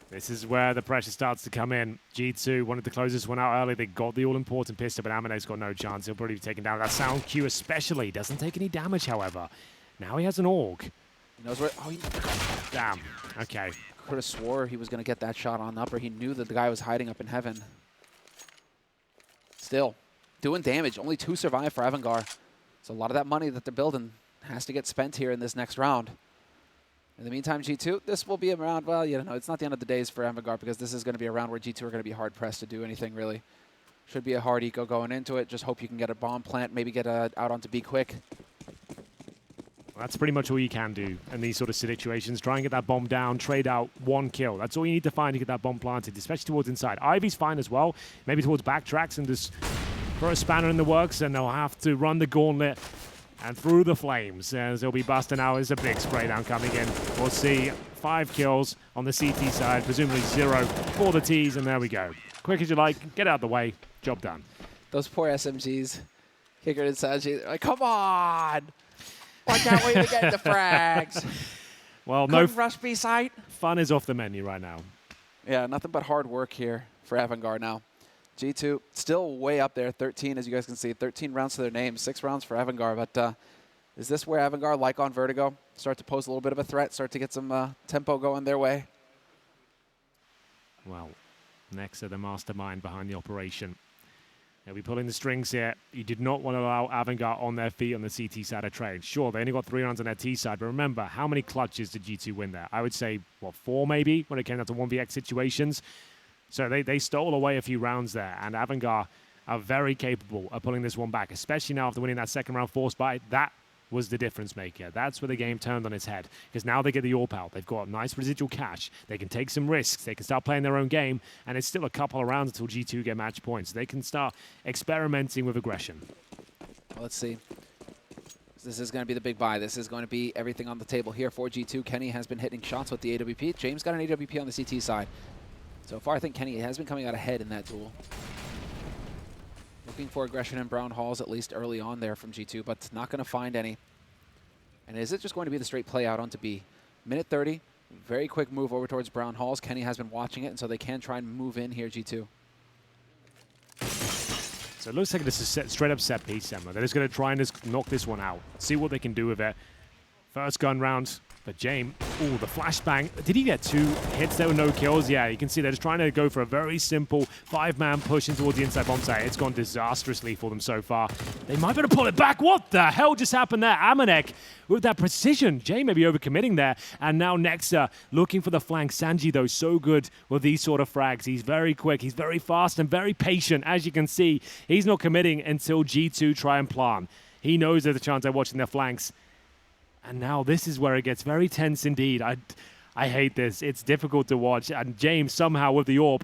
This is where the pressure starts to come in. G2 wanted to close this one out early. They got the all-important pistol, but Amanek's got no chance. He'll probably be taken down. That sound Q especially doesn't take any damage, however. Now he has an AUG. He knows where... Oh, damn. Okay. Could have swore he was going to get that shot on the upper. He knew that the guy was hiding up in heaven. Still, doing damage. Only 2 survive for Avangar. So a lot of that money that they're building has to get spent here in this next round. In the meantime, G2, this will be a round, well, you know, it's not the end of the days for Avangar because this is going to be a round where G2 are going to be hard-pressed to do anything, really. Should be a hard eco going into it. Just hope you can get a bomb plant, maybe get out onto B quick. Well, that's pretty much all you can do in these sort of situations. Try and get that bomb down, trade out 1 kill. That's all you need to find to get that bomb planted, especially towards inside. Ivy's fine as well. Maybe towards backtracks and just throw a spanner in the works, and they'll have to run the gauntlet and through the flames, as they'll be busting out. There's a big spray down coming in. We'll see 5 kills on the CT side, presumably 0 for the Ts, and there we go. Quick as you like, get out of the way, job done. Those poor SMGs, Kicker and Sanji, they're like, come on! Why can't we get the frags? Well, Couldn't rush B site. Fun is off the menu right now. Yeah, nothing but hard work here for Avangar now. G2 still way up there, 13 as you guys can see, 13 rounds to their name, 6 rounds for Avangar. But is this where Avangar, like on Vertigo, start to pose a little bit of a threat, start to get some tempo going their way? Well, Nexa, the mastermind behind the operation. They'll be pulling the strings here. You did not want to allow Avangar on their feet on the CT side of trade. Sure, they only got 3 rounds on their T side, but remember, how many clutches did G2 win there? I would say, what, 4 maybe, when it came down to 1vx situations. So they stole away a few rounds there, and Avangar are very capable of pulling this one back, especially now after winning that second round force buy. That was the difference maker. That's where the game turned on its head, because now they get the AWP out. They've got nice residual cash. They can take some risks. They can start playing their own game, and it's still a couple of rounds until G2 get match points. They can start experimenting with aggression. Well, let's see. This is going to be the big buy. This is going to be everything on the table here for G2. Kenny has been hitting shots with the AWP. James got an AWP on the CT side. So far, I think Kenny has been coming out ahead in that duel. Looking for aggression in Brown Halls, at least early on there from G2, but not going to find any. And is it just going to be the straight play out onto B? Minute 30, very quick move over towards Brown Halls. Kenny has been watching it, and so they can try and move in here, G2. So it looks like this is straight up set piece, Emma. They're just going to try and just knock this one out, see what they can do with it. First gun round. But James, ooh, the flashbang. Did he get 2 hits there with no kills? Yeah, you can see they're just trying to go for a very simple 5-man push in towards the inside bomb site. It's gone disastrously for them so far. They might be able to pull it back. What the hell just happened there? Amanek with that precision. Jay may be overcommitting there. And now Nexa looking for the flank. Sanji, though, so good with these sort of frags. He's very quick. He's very fast and very patient. As you can see, he's not committing until G2 try and plant. He knows there's a chance they're watching their flanks. And now this is where it gets very tense indeed. I hate this. It's difficult to watch. And James somehow with the AWP.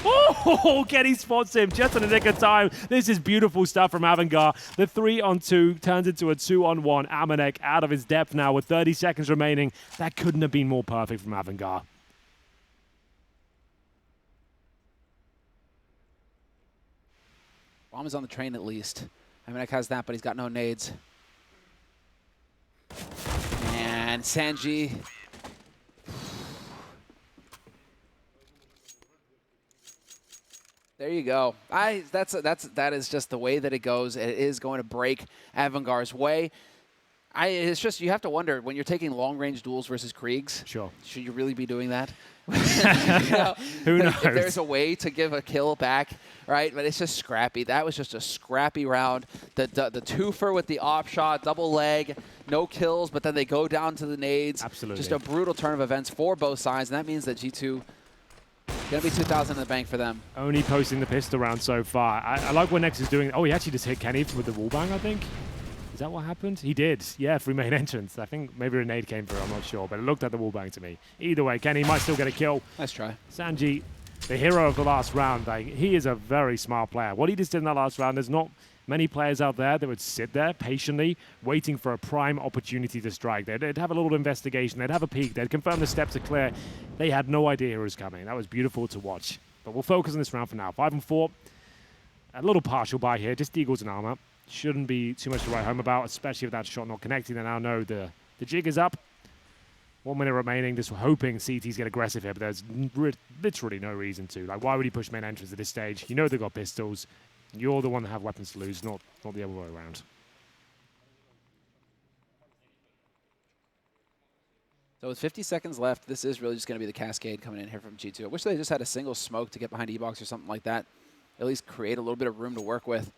Oh, Kenny spots him just in the nick of time. This is beautiful stuff from Avangar. The 3-on-2 turns into a 2-on-1. Amanek out of his depth now with 30 seconds remaining. That couldn't have been more perfect from Avangar. Bomb is on the train at least. Amanek has that, but he's got no nades. And Sanji. There you go. That is just the way that it goes. It is going to break Avangar's way. It's just, you have to wonder, when you're taking long-range duels versus Kriegs, sure, should you really be doing that? Who knows? If there's a way to give a kill back, right? But it's just scrappy. That was just a scrappy round. The twofer with the op shot, double leg, no kills, but then they go down to the nades. Absolutely. Just a brutal turn of events for both sides, and that means that G2 going to be 2,000 in the bank for them. Only posting the pistol round so far. I like what Nex is doing. Oh, he actually just hit Kenny with the wallbang, I think. Is that what happened? He did. Yeah, through main entrance. I think maybe a nade came through. I'm not sure, but it looked at the wallbang to me. Either way, Kenny might still get a kill. Nice try. Sanji, the hero of the last round, he is a very smart player. What he just did in that last round, there's not many players out there that would sit there patiently waiting for a prime opportunity to strike. They'd have a little investigation. They'd have a peek. They'd confirm the steps are clear. They had no idea who was coming. That was beautiful to watch. But we'll focus on this round for now. 5-4. A little partial buy here. Just Eagles and armor. Shouldn't be too much to write home about, especially with that shot not connecting. They now know the jig is up. 1 minute remaining, just hoping CTs get aggressive here, but there's literally no reason to. Like, why would he push main entrance at this stage? You know they've got pistols. You're the one that have weapons to lose, not the other way around. So with 50 seconds left, this is really just going to be the cascade coming in here from G2. I wish they just had a single smoke to get behind E-Box or something like that. At least create a little bit of room to work with.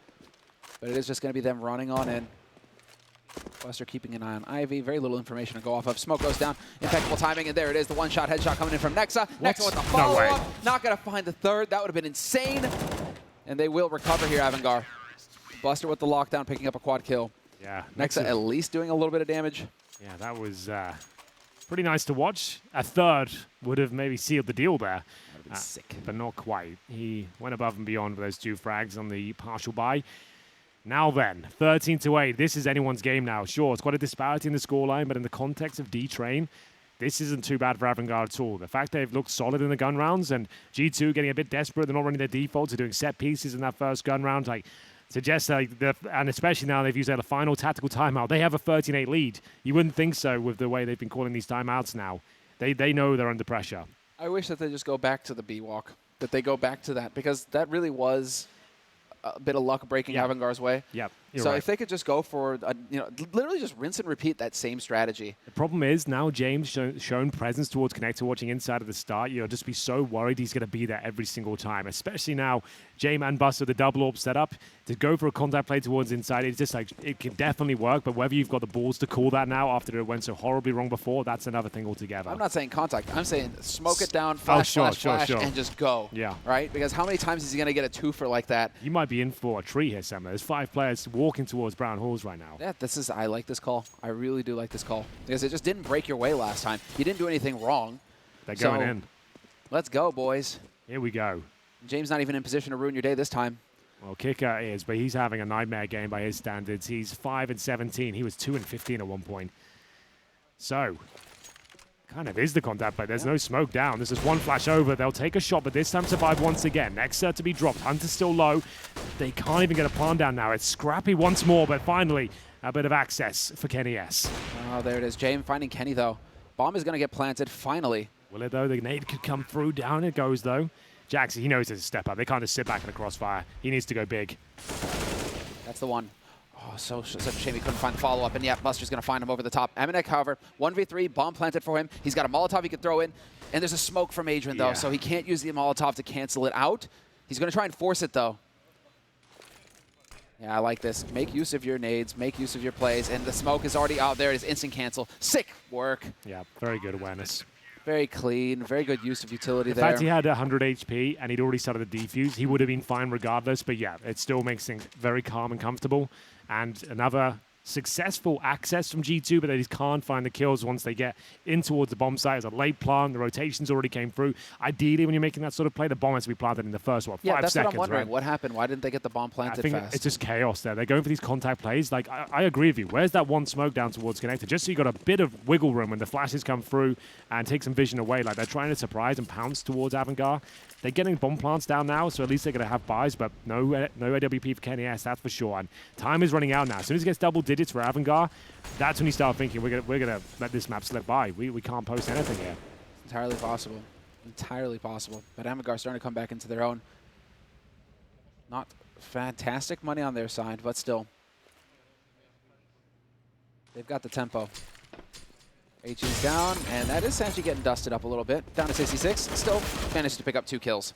But it is just going to be them running on in. Buster keeping an eye on Ivy. Very little information to go off of. Smoke goes down. Impeccable timing, and there it is. The one-shot headshot coming in from Nexa. Nexa with the follow-up. Not going to find the third. That would have been insane. And they will recover here, Avangar. Buster with the lockdown, picking up a quad kill. Yeah. Nexa at least doing a little bit of damage. Yeah, that was pretty nice to watch. A third would have maybe sealed the deal there. That would have been sick. But not quite. He went above and beyond with those 2 frags on the partial buy. Now then, 13-8. This is anyone's game now. Sure, it's quite a disparity in the scoreline, but in the context of D-Train, this isn't too bad for Avangar at all. The fact they've looked solid in the gun rounds and G2 getting a bit desperate, they're not running their defaults, they're doing set pieces in that first gun round, suggests and especially now they've used their final tactical timeout. They have a 13-8 lead. You wouldn't think so with the way they've been calling these timeouts now. They know they're under pressure. I wish that they just go back to the B-walk, that they go back to that, because that really was a bit of luck breaking Avangar's way. Yep. So right. if they could just go for, literally just rinse and repeat that same strategy. The problem is now James shown presence towards connector watching inside of the start. You'll just be so worried he's going to be there every single time, especially now James and Buster, the double orb setup, to go for a contact play towards inside. It's just like, it can definitely work, but whether you've got the balls to call that now after it went so horribly wrong before, that's another thing altogether. I'm not saying contact. I'm saying smoke it down, flash, flash, and just go. Yeah. Right? Because how many times is he going to get a twofer like that? You might be in for a treat here, Sam. There's 5 players walking towards Brown Halls right now. Yeah, I like this call. I really do like this call. Because it just didn't break your way last time. You didn't do anything wrong. They're going in. Let's go, boys. Here we go. James not even in position to ruin your day this time. Well, Kicker is, but he's having a nightmare game by his standards. He's 5-17. He was 2-15 at one point. So, kind of is the contact play. There's no smoke down. This is one flash over. They'll take a shot, but this time survive once again. Next to be dropped. Hunter's still low. They can't even get a plant down now. It's scrappy once more, but finally a bit of access for Kenny S. Oh, there it is. James finding Kenny, though. Bomb is going to get planted, finally. Will it, though? The nade could come through. Down it goes, though. Jackson, he knows it's a step up. They can't just sit back in the crossfire. He needs to go big. That's the one. Oh, such a shame he couldn't find the follow-up. And yeah, Buster's going to find him over the top. Eminek, however, 1v3, bomb planted for him. He's got a Molotov he can throw in. And there's a smoke from Adrian, though, so he can't use the Molotov to cancel it out. He's going to try and force it, though. Yeah, I like this. Make use of your nades. Make use of your plays. And the smoke is already out there. It is instant cancel. Sick work. Yeah, very good awareness. Very clean. Very good use of utility In there. fact, he had 100 HP, and he'd already started the defuse. He would have been fine regardless, but yeah, it still makes things very calm and comfortable. And another successful access from G2, but they just can't find the kills once they get in towards the bomb site. It's a late plant. The rotations already came through. Ideally, when you're making that sort of play, the bomb has to be planted in the first, 5 that's seconds, what I'm wondering. right? What happened? Why didn't they get the bomb planted I think fast? it's just chaos there. They're going for these contact plays. Like, I agree with you. Where's that one smoke down towards connector? Just so you got a bit of wiggle room when the flashes come through and take some vision away. Like, they're trying to surprise and pounce towards Avangar. They're getting bomb plants down now, so at least they're going to have buys, but no AWP for Kenny S, that's for sure. And time is running out now. As soon as he gets double digits for Avangar, that's when you start thinking, we're gonna let this map slip by. We can't post anything here. Entirely possible. Entirely possible. But Avangar starting to come back into their own. Not fantastic money on their side, but still. They've got the tempo. HE's down, and that is Sanji getting dusted up a little bit. Down to 66. Still managed to pick up 2 kills.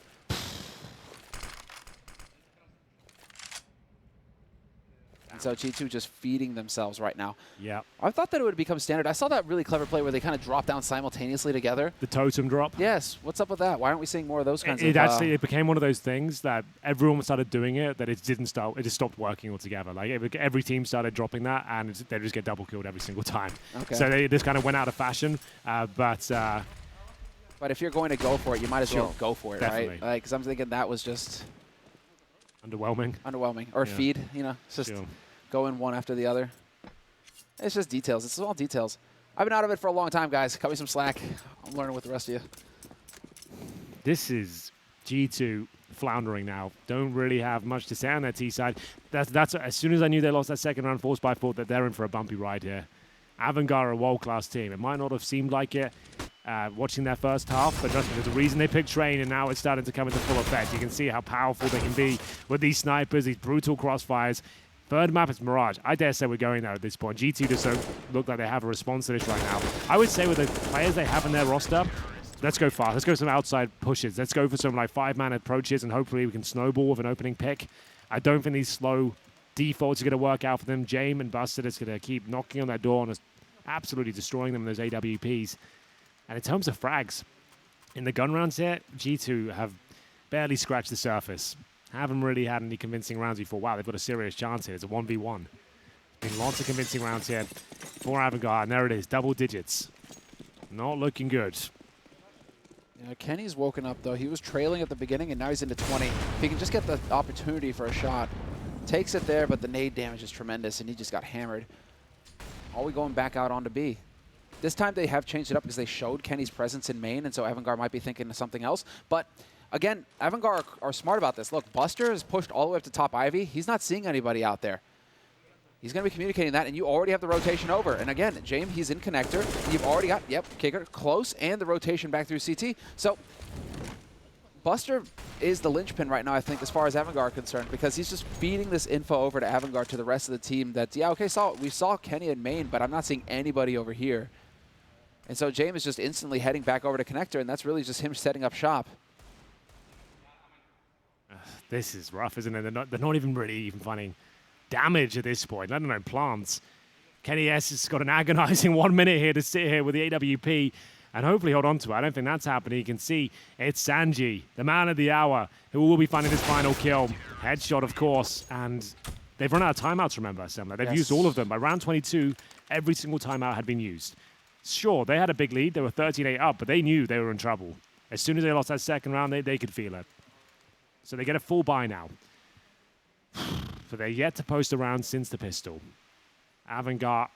And so G2 just feeding themselves right now. Yeah. I thought that it would become standard. I saw that really clever play where they kind of drop down simultaneously together. The totem drop. Yes. What's up with that? Why aren't we seeing more of those kinds of... It became one of those things that everyone started doing it, that it didn't start. It just stopped working altogether. Like every team started dropping that, and they just get double killed every single time. Okay. So they just kind of went out of fashion. But if you're going to go for it, you might as well go for it, definitely. right? Because I'm thinking that was just underwhelming. Or Yeah. feed, it's just go in one after the other. It's just details. It's all details. I've been out of it for a long time, guys. Cut me some slack. I'm learning with the rest of you. This is G2 floundering now. Don't really have much to say on their T side. That's as soon as I knew they lost that second round forced by thought that they're in for a bumpy ride here. Avangar are a world-class team. It might not have seemed like it watching their first half, but there's a reason they picked Train, and now it's starting to come into full effect. You can see how powerful they can be with these snipers, these brutal crossfires. Third map is Mirage. I dare say we're going there at this point. G2 just don't look like they have a response to this right now. I would say with the players they have in their roster, let's go fast. Let's go some outside pushes. Let's go for some like 5-man approaches, and hopefully we can snowball with an opening pick. I don't think these slow defaults are going to work out for them. Jame and Buster is going to keep knocking on their door and absolutely destroying them in those AWPs. And in terms of frags, in the gun rounds here, G2 have barely scratched the surface. Haven't really had any convincing rounds before. Wow, they've got a serious chance here. It's a 1v1. Been lots of convincing rounds here for Avangar, and there it is, double digits. Not looking good. Yeah, Kenny's woken up, though. He was trailing at the beginning, and now he's into 20. If he can just get the opportunity for a shot, takes it there, but the nade damage is tremendous, and he just got hammered. Are we going back out onto B? This time they have changed it up because they showed Kenny's presence in main, and so Avangar might be thinking of something else. But again, Avangar are smart about this. Look, Buster is pushed all the way up to top Ivy. He's not seeing anybody out there. He's going to be communicating that, and you already have the rotation over. And again, James, he's in connector. You've already got, kicker, close, and the rotation back through CT. So Buster is the linchpin right now, I think, as far as Avangar are concerned, because he's just feeding this info over to Avangar to the rest of the team that, yeah, okay, we saw Kenny and Main, but I'm not seeing anybody over here. And so James is just instantly heading back over to Connector, and that's really just him setting up shop. This is rough, isn't it? They're not even really finding damage at this point, let alone plants. Kenny S has got an agonizing 1 minute here to sit here with the AWP and hopefully hold on to it. I don't think that's happening. You can see it's Sanji, the man of the hour, who will be finding his final kill. Headshot, of course, and they've run out of timeouts, remember, Semler. They've used all of them. By round 22, every single timeout had been used. Sure, they had a big lead. They were 13-8 up, but they knew they were in trouble. As soon as they lost that second round, they could feel it. So they get a full buy now. So they're yet to post a round since the pistol. Avangar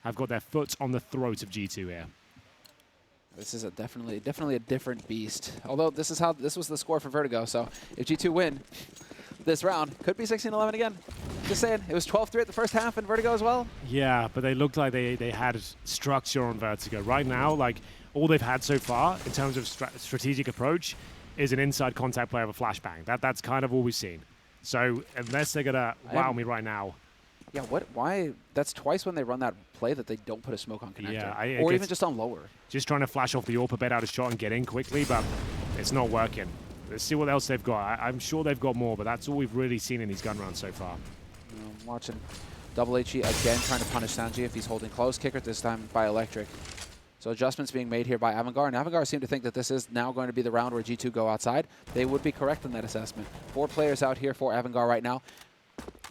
have got their foot on the throat of G2 here. This is definitely a different beast. Although this was the score for Vertigo, so if G2 win this round, could be 16-11 again. Just saying, it was 12-3 at the first half in Vertigo as well. Yeah, but they looked like they had structure on Vertigo. Right now, like all they've had so far in terms of strategic approach is an inside contact play of a flashbang. That's kind of all we've seen. So unless they're gonna wow me right now. Yeah, why? That's twice when they run that play that they don't put a smoke on connector. Yeah, or even just on lower. Just trying to flash off the AWP, bet out a shot and get in quickly, but it's not working. Let's see what else they've got. I'm sure they've got more, but that's all we've really seen in these gun rounds so far. I'm watching Double HE again trying to punish Sanji if he's holding close. Kicker this time by Electric. So adjustments being made here by Avangar, and Avangar seem to think that this is now going to be the round where G2 go outside. They would be correct in that assessment. 4 players out here for Avangar right now.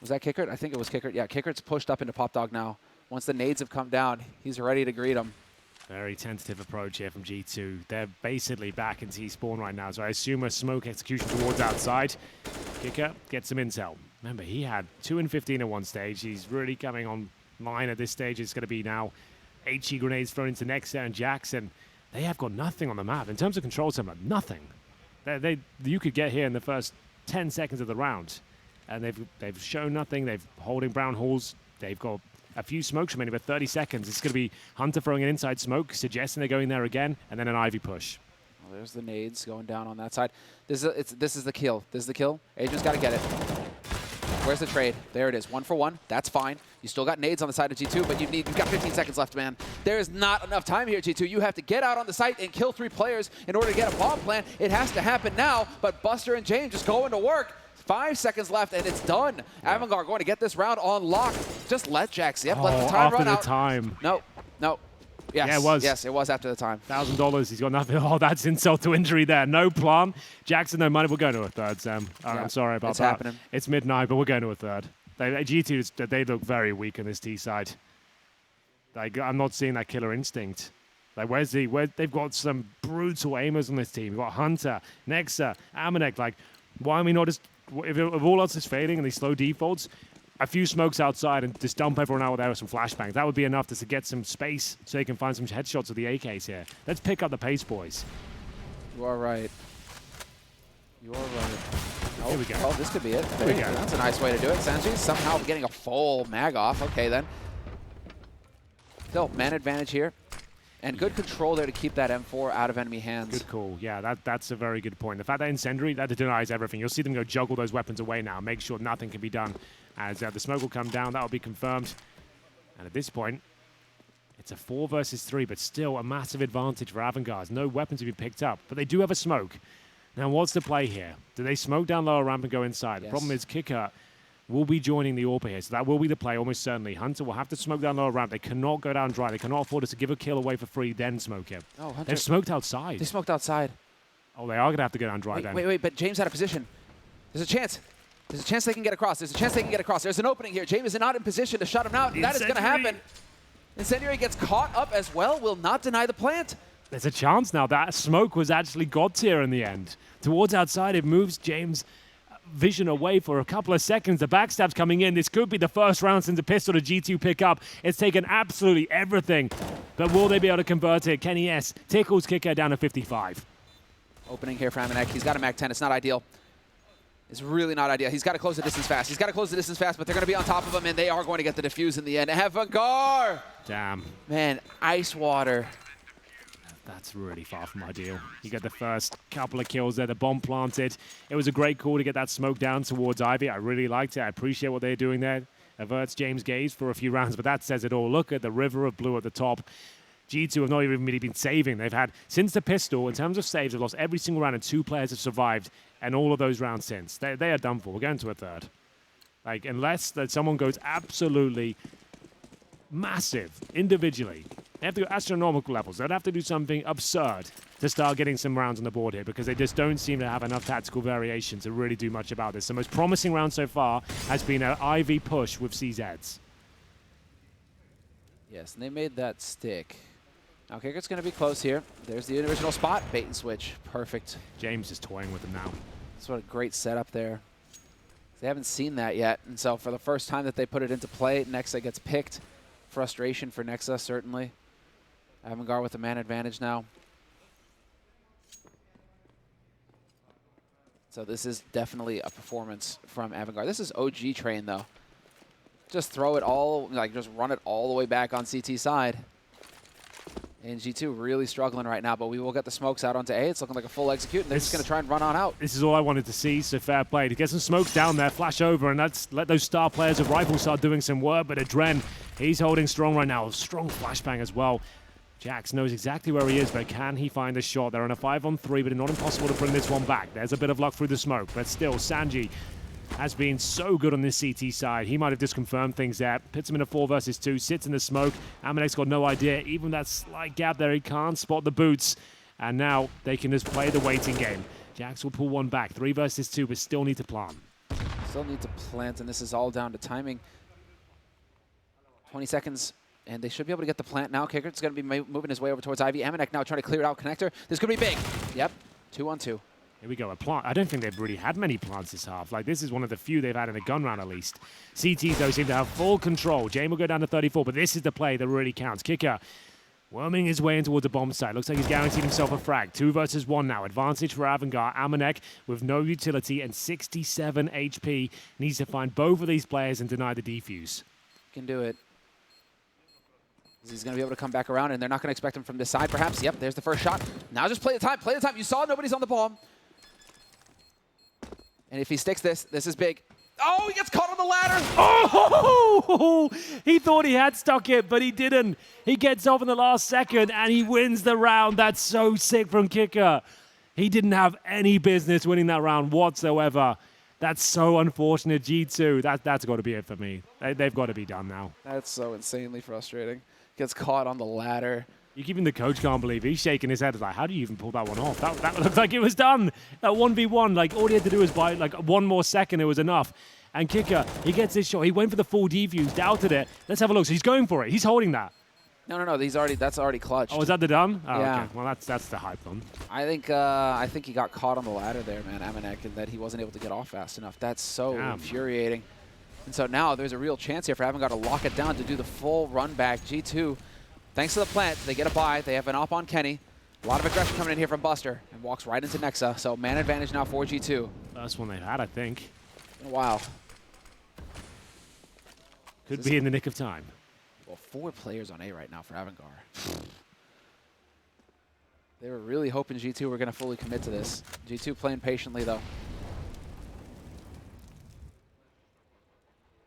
Was that Kickert? I think it was Kickert. Yeah, Kickert's pushed up into Pop Dog now. Once the nades have come down, he's ready to greet them. Very tentative approach here from G2. They're basically back in T-spawn right now, so I assume a smoke execution towards outside. Kicker gets some intel. Remember, he had 2 and 15 at one stage. He's really coming online at this stage. It's going to be now HE grenades thrown into Nexa and Jackson. They have got nothing on the map. In terms of control center, nothing. You could get here in the first 10 seconds of the round. And they've shown nothing. They've holding brown halls. They've got a few smokes remaining, but 30 seconds. It's going to be Hunter throwing an inside smoke, suggesting they're going there again, and then an Ivy push. Well, there's the nades going down on that side. This is the kill. This is the kill. Agent's got to get it. Where's the trade? There it is. 1 for 1. That's fine. You still got nades on the side of G2, but you've got 15 seconds left, man. There is not enough time here, G2. You have to get out on the site and kill 3 players in order to get a bomb plant. It has to happen now, but Buster and James just going to work. 5 seconds left, and it's done. Yeah. Avangar going to get this round on lock. Just let Jax. Yep, let the time run out. After the time. No. Yes, yeah, it was. Yes, it was after the time. $1,000. He's got nothing. Oh, that's insult to injury there. No plan. Jackson, no money. We're going to a third, Sam. Yeah, I'm sorry about that. Happening. It's midnight, but we're going to a third. G2, they look very weak on this T side. Like, I'm not seeing that killer instinct. Like, they've got some brutal aimers on this team. We've got Hunter, Nexa, Amanek. Like, why are we not just... If all else is fading and these slow defaults, a few smokes outside and just dump everyone out there with some flashbangs. That would be enough to get some space so they can find some headshots with the AKs here. Let's pick up the pace, boys. You are right. You are right. Oh, here we go. Oh, this could be it. There we go. That's a nice way to do it. Sanji somehow getting a full mag off. Okay, then. Still, man advantage here. And good control there to keep that M4 out of enemy hands. Good call. Yeah, that's a very good point. The fact that Incendiary, that denies everything. You'll see them go juggle those weapons away now. Make sure nothing can be done. As the smoke will come down, that will be confirmed. And at this point, it's a 4 versus 3, but still a massive advantage for Avangar. No weapons have been picked up, but they do have a smoke. Now, what's the play here? Do they smoke down lower ramp and go inside? Yes. The problem is Kicker will be joining the AWP here, so that will be the play almost certainly. Hunter will have to smoke down lower ramp. They cannot go down dry. They cannot afford us to give a kill away for free, then smoke him. Oh, Hunter. They've smoked outside. They smoked outside. Oh, they are going to have to go down dry then. Wait, but James had a position. There's a chance. There's a chance they can get across. There's a chance they can get across. There's an opening here. James is not in position to shut him out. That is going to happen. Incendiary gets caught up as well. Will not deny the plant. There's a chance now. That smoke was actually God tier in the end. Towards outside, it moves James' vision away for a couple of seconds. The backstab's coming in. This could be the first round since the pistol to G2 pick up. It's taken absolutely everything. But will they be able to convert it? Kenny S tickles Kicker down to 55. Opening here for Amanek. He's got a Mac 10. It's not ideal. It's really not ideal. He's got to close the distance fast. But they're going to be on top of him, and they are going to get the defuse in the end. Avangar! Damn. Man, ice water. That's really far from ideal. You get the first couple of kills there, the bomb planted. It was a great call to get that smoke down towards Ivy. I really liked it. I appreciate what they're doing there. Averts James' gaze for a few rounds, but that says it all. Look at the river of blue at the top. G2 have not even really been saving. They've had, since the pistol, in terms of saves, they've lost every single round, and 2 players have survived, and all of those rounds since. They are done for. We're going to a third. Like, unless that someone goes absolutely massive individually, they have to go astronomical levels. They'd have to do something absurd to start getting some rounds on the board here, because they just don't seem to have enough tactical variation to really do much about this. The most promising round so far has been an Ivy push with CZs. Yes, and they made that stick. Now, Kicker's going to be close here. There's the original spot. Bait and switch. Perfect. James is toying with him now. That's what a great setup there. They haven't seen that yet, and so for the first time that they put it into play, Nexa gets picked. Frustration for Nexa, certainly. Avangar with the man advantage now. So this is definitely a performance from Avangar. This is OG train, though. Just throw it all, like just run it all the way back on CT side. And G2 really struggling right now, but we will get the smokes out onto A. It's looking like a full execute, and they're just going to try and run on out. This is all I wanted to see, so fair play. To get some smokes down there, flash over, and let those star players of Rifle start doing some work. But Adren, he's holding strong right now. Strong flashbang as well. Jax knows exactly where he is, but can he find a shot? They're on a 5-on-3, but it's not impossible to bring this one back. There's a bit of luck through the smoke, but still, Sanji has been so good on this CT side. He might have just confirmed things there. Puts him in a 4 versus 2, sits in the smoke. Amanek's got no idea. Even that slight gap there, he can't spot the boots. And now they can just play the waiting game. Jax will pull one back. 3 versus 2, but still need to plant. Still need to plant, and this is all down to timing. 20 seconds, and they should be able to get the plant now. Kicker's going to be moving his way over towards Ivy. Amanek now trying to clear out connector. This could be big. Yep, 2-on-2. Here we go, a plant. I don't think they've really had many plants this half. Like, this is one of the few they've had in a gun round, at least. CTs, though, seem to have full control. Jane will go down to 34, but this is the play that really counts. Kicker worming his way in towards the bomb site. Looks like he's guaranteed himself a frag. 2 versus 1 now. Advantage for Avangar. Amanek, with no utility and 67 HP, needs to find both of these players and deny the defuse. Can do it. He's going to be able to come back around, and they're not going to expect him from this side, perhaps. Yep, there's the first shot. Now just play the time. Play the time. You saw nobody's on the bomb. And if he sticks this, this is big. Oh, he gets caught on the ladder. Oh, he thought he had stuck it, but he didn't. He gets off in the last second, and he wins the round. That's so sick from Kicker. He didn't have any business winning that round whatsoever. That's so unfortunate. G2, that's got to be it for me. They've got to be done now. That's so insanely frustrating. Gets caught on the ladder. Even the coach can't believe it. He's shaking his head. He's like, how do you even pull that one off? That looked like it was done. That 1v1, like, all he had to do was buy, like, 1 more second. It was enough. And Kicker, he gets his shot. He went for the full defuse, doubted it. Let's have a look. So he's going for it. He's holding that. No. That's already clutched. Oh, is that the done? Oh, yeah. Okay. Well, that's the hype one. I think he got caught on the ladder there, man, Amanek, and that he wasn't able to get off fast enough. That's so infuriating. And so now there's a real chance here for Avangar to lock it down to do the full run back. G2, thanks to the plant, they get a buy. They have an op on Kenny. A lot of aggression coming in here from Buster, and walks right into Nexa. So man advantage now for G2. First one they've had, I think. In a while. Could be in the nick of time. Well, 4 players on A right now for Avangar. They were really hoping G2 were going to fully commit to this. G2 playing patiently, though.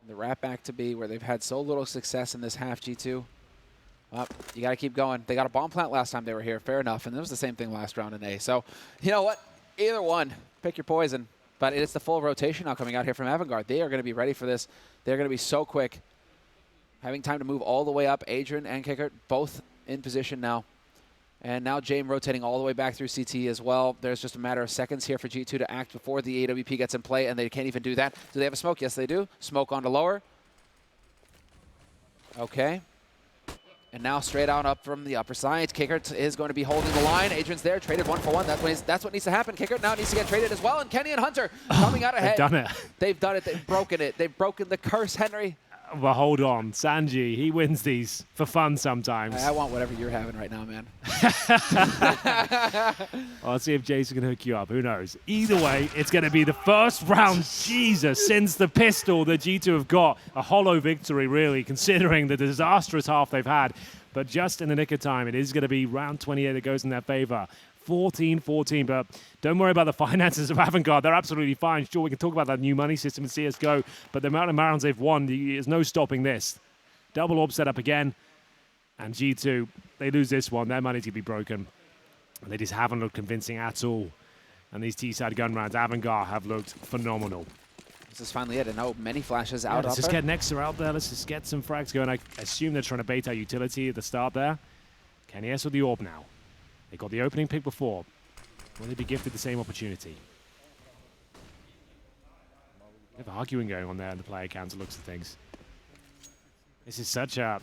The wrap back to B, where they've had so little success in this half, G2. Well, you got to keep going. They got a bomb plant last time they were here. Fair enough. And it was the same thing last round in A. So, you know what? Either one. Pick your poison. But it's the full rotation now coming out here from Avangar. They are going to be ready for this. They're going to be so quick. Having time to move all the way up. Adrian and Kicker both in position now. And now James rotating all the way back through CT as well. There's just a matter of seconds here for G2 to act before the AWP gets in play, and they can't even do that. Do they have a smoke? Yes, they do. Smoke onto lower. Okay. And now straight out up from the upper side. Kicker is going to be holding the line. Adrian's there, traded 1-for-1. That's what needs to happen. Kicker now needs to get traded as well. And Kenny and Hunter coming out ahead. They've done it. They've done it. They've broken it. They've broken the curse, Henry. Well, hold on. Sanji, he wins these for fun sometimes. I want whatever you're having right now, man. Well, let's see if Jason can hook you up. Who knows? Either way, it's going to be the first round, Jesus, since the pistol that G2 have got. A hollow victory, really, considering the disastrous half they've had. but just in the nick of time. It is going to be round 28 that goes in their favor. 14-14, but don't worry about the finances of Avangar. They're absolutely fine. Sure, we can talk about that new money system in CSGO, but the amount of rounds they've won, there's no stopping this. Double orb set up again, and G2, they lose this one. Their money's going to be broken. And they just haven't looked convincing at all. And these T-side gun rounds, Avangar have looked phenomenal. This is finally it. And oh, many flashes out. Let's just get Nexer out there. Let's just get some frags going. I assume they're trying to bait our utility at the start there. Kenny S with the orb now. They got the opening pick before. Will they be gifted the same opportunity? Bit of arguing going on there in the player counter looks at things. This is such a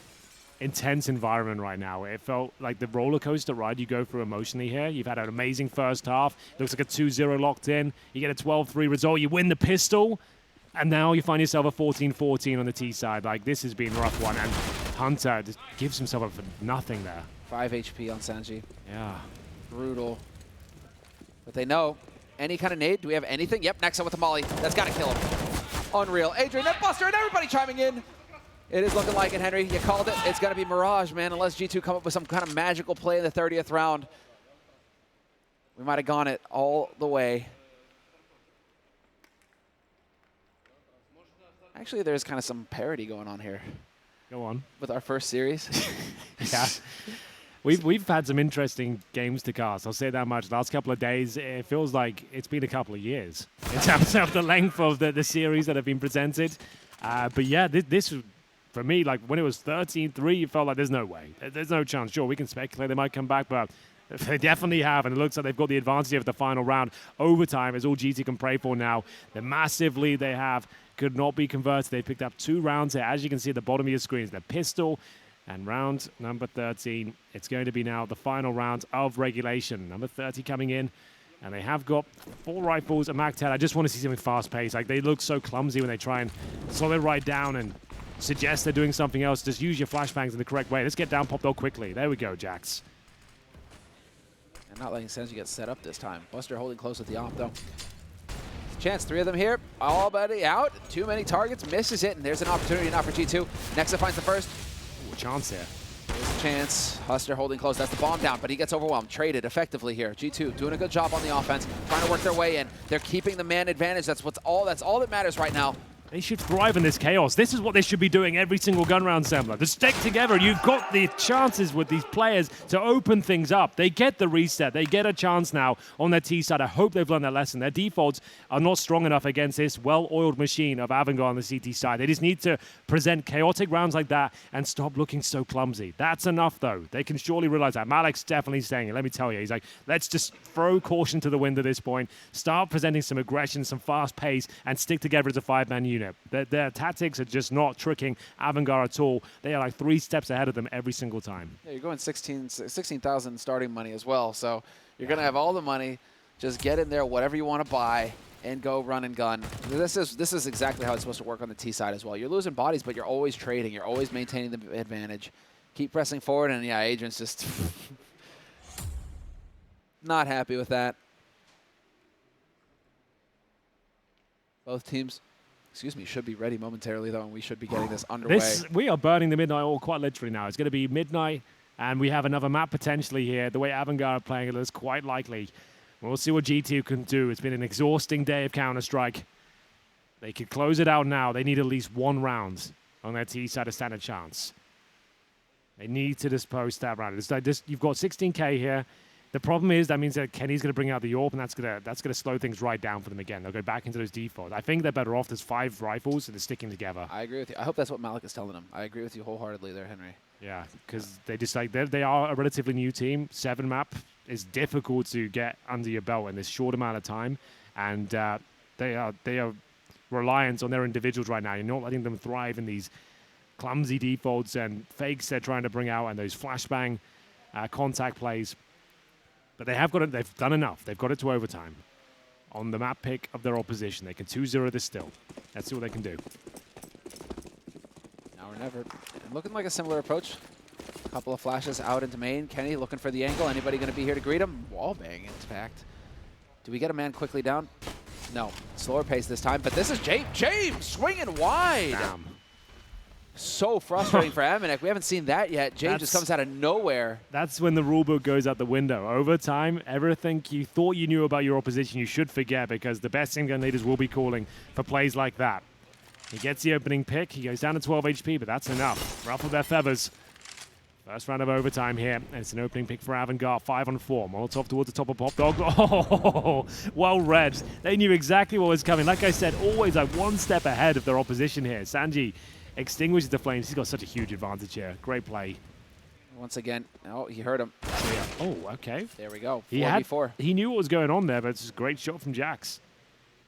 intense environment right now. It felt like the roller coaster ride you go through emotionally here. You've had an amazing first half. Looks like a 2-0 locked in. You get a 12-3 result. You win the pistol. And now you find yourself a 14-14 on the T side. Like, this has been a rough one. And Hunter just gives himself up for nothing there. 5 HP on Sanji. Yeah. Brutal. But they know. Any kind of nade? Do we have anything? Yep, Nexa with the molly. That's got to kill him. Unreal. Adrian, Netbuster, and everybody chiming in. It is looking like it, Henry. You called it. It's going to be Mirage, man, unless G2 come up with some kind of magical play in the 30th round. We might have gone it all the way. Actually, there's kind of some parody going on here. Go on. With our first series. Yeah. We've had some interesting games to cast. I'll say that much. Last couple of days, it feels like it's been a couple of years in terms of the length of the series that have been presented. But yeah, this for me, like when it was 13-3, you felt like there's no way. There's no chance. Sure, we can speculate they might come back, but they definitely have, and it looks like they've got the advantage of the final round. Overtime is all GT can pray for now. The massive lead they have could not be converted. They picked up 2 rounds here. As you can see at the bottom of your screen is the pistol. And round number 13, it's going to be now the final round of regulation. Number 30 coming in, and they have got 4 rifles, a Mag 10. I just want to see something fast-paced. Like, they look so clumsy when they try and slow it right down and suggest they're doing something else. Just use your flashbangs in the correct way. Let's get down Pop Dog quickly. There we go, Jax. And not letting Senji get set up this time. Buster holding close with the op, though. Chance, 3 of them here. Already out. Too many targets. Misses it, and there's an opportunity now for G2. Nexa finds the first. Chance here. There's a chance. Huster holding close. That's the bomb down, but he gets overwhelmed. Traded effectively here. G2 doing a good job on the offense, trying to work their way in. They're keeping the man advantage. That's all that matters right now. They should thrive in this chaos. This is what they should be doing every single gun round, Sembler. To stick together, you've got the chances with these players to open things up. They get the reset. They get a chance now on their T side. I hope they've learned their lesson. Their defaults are not strong enough against this well-oiled machine of Avangar on the CT side. They just need to present chaotic rounds like that and stop looking so clumsy. That's enough, though. They can surely realize that. Malik's definitely saying it. Let me tell you. He's like, let's just throw caution to the wind at this point, start presenting some aggression, some fast pace, and stick together as a 5-man unit. Their tactics are just not tricking Avangar at all. They are like 3 steps ahead of them every single time. Yeah, you're going 16,000 starting money as well, so you're going to have all the money. Just get in there, whatever you want to buy, and go run and gun. This is exactly how it's supposed to work on the T side as well. You're losing bodies, but you're always trading. You're always maintaining the advantage. Keep pressing forward, and yeah, Adrian's just not happy with that. Both teams, should be ready momentarily, though, and we should be getting this underway. We are burning the midnight oil quite literally now. It's going to be midnight, and we have another map potentially here. The way Avangar are playing it is quite likely. We'll see what G2 can do. It's been an exhausting day of Counter-Strike. They could close it out now. They need at least 1 round on their T side to stand a chance. They need to just post that round. It's like you've got 16K here. The problem is that means that Kenny's going to bring out the AWP, and that's gonna slow things right down for them again. They'll go back into those defaults. I think they're better off. There's 5 rifles, and they're sticking together. I agree with you. I hope that's what Malik is telling them. I agree with you wholeheartedly there, Henry. Yeah, because they just like they are a relatively new team. 7 map is difficult to get under your belt in this short amount of time, and they are reliant on their individuals right now. You're not letting them thrive in these clumsy defaults and fakes they're trying to bring out, and those flashbang contact plays. But they have got it. They've done enough. They've got it to overtime. On the map pick of their opposition, they can 2-0 this still. Let's see what they can do. Now or never. And looking like a similar approach. A couple of flashes out into main. Kenny looking for the angle. Anybody going to be here to greet him? Wallbang, in fact. Do we get a man quickly down? No. Slower pace this time. But this is James. James swinging wide. Damn. So frustrating for Amanek. We haven't seen that yet. James just comes out of nowhere. That's when the rulebook goes out the window. Over time, everything you thought you knew about your opposition, you should forget, because the best team gun leaders will be calling for plays like that. He gets the opening pick. He goes down to 12 HP, but that's enough. Ruffle their feathers. First round of overtime here. And it's an opening pick for Avangar. 5-on-4. Molotov towards the top of Pop Dog. Oh, well read. They knew exactly what was coming. Like I said, always like one step ahead of their opposition here. Sanji extinguishes the flames. He's got such a huge advantage here. Great play. Once again, oh, he heard him. Oh, okay. There we go. He knew what was going on there, but it's a great shot from Jax.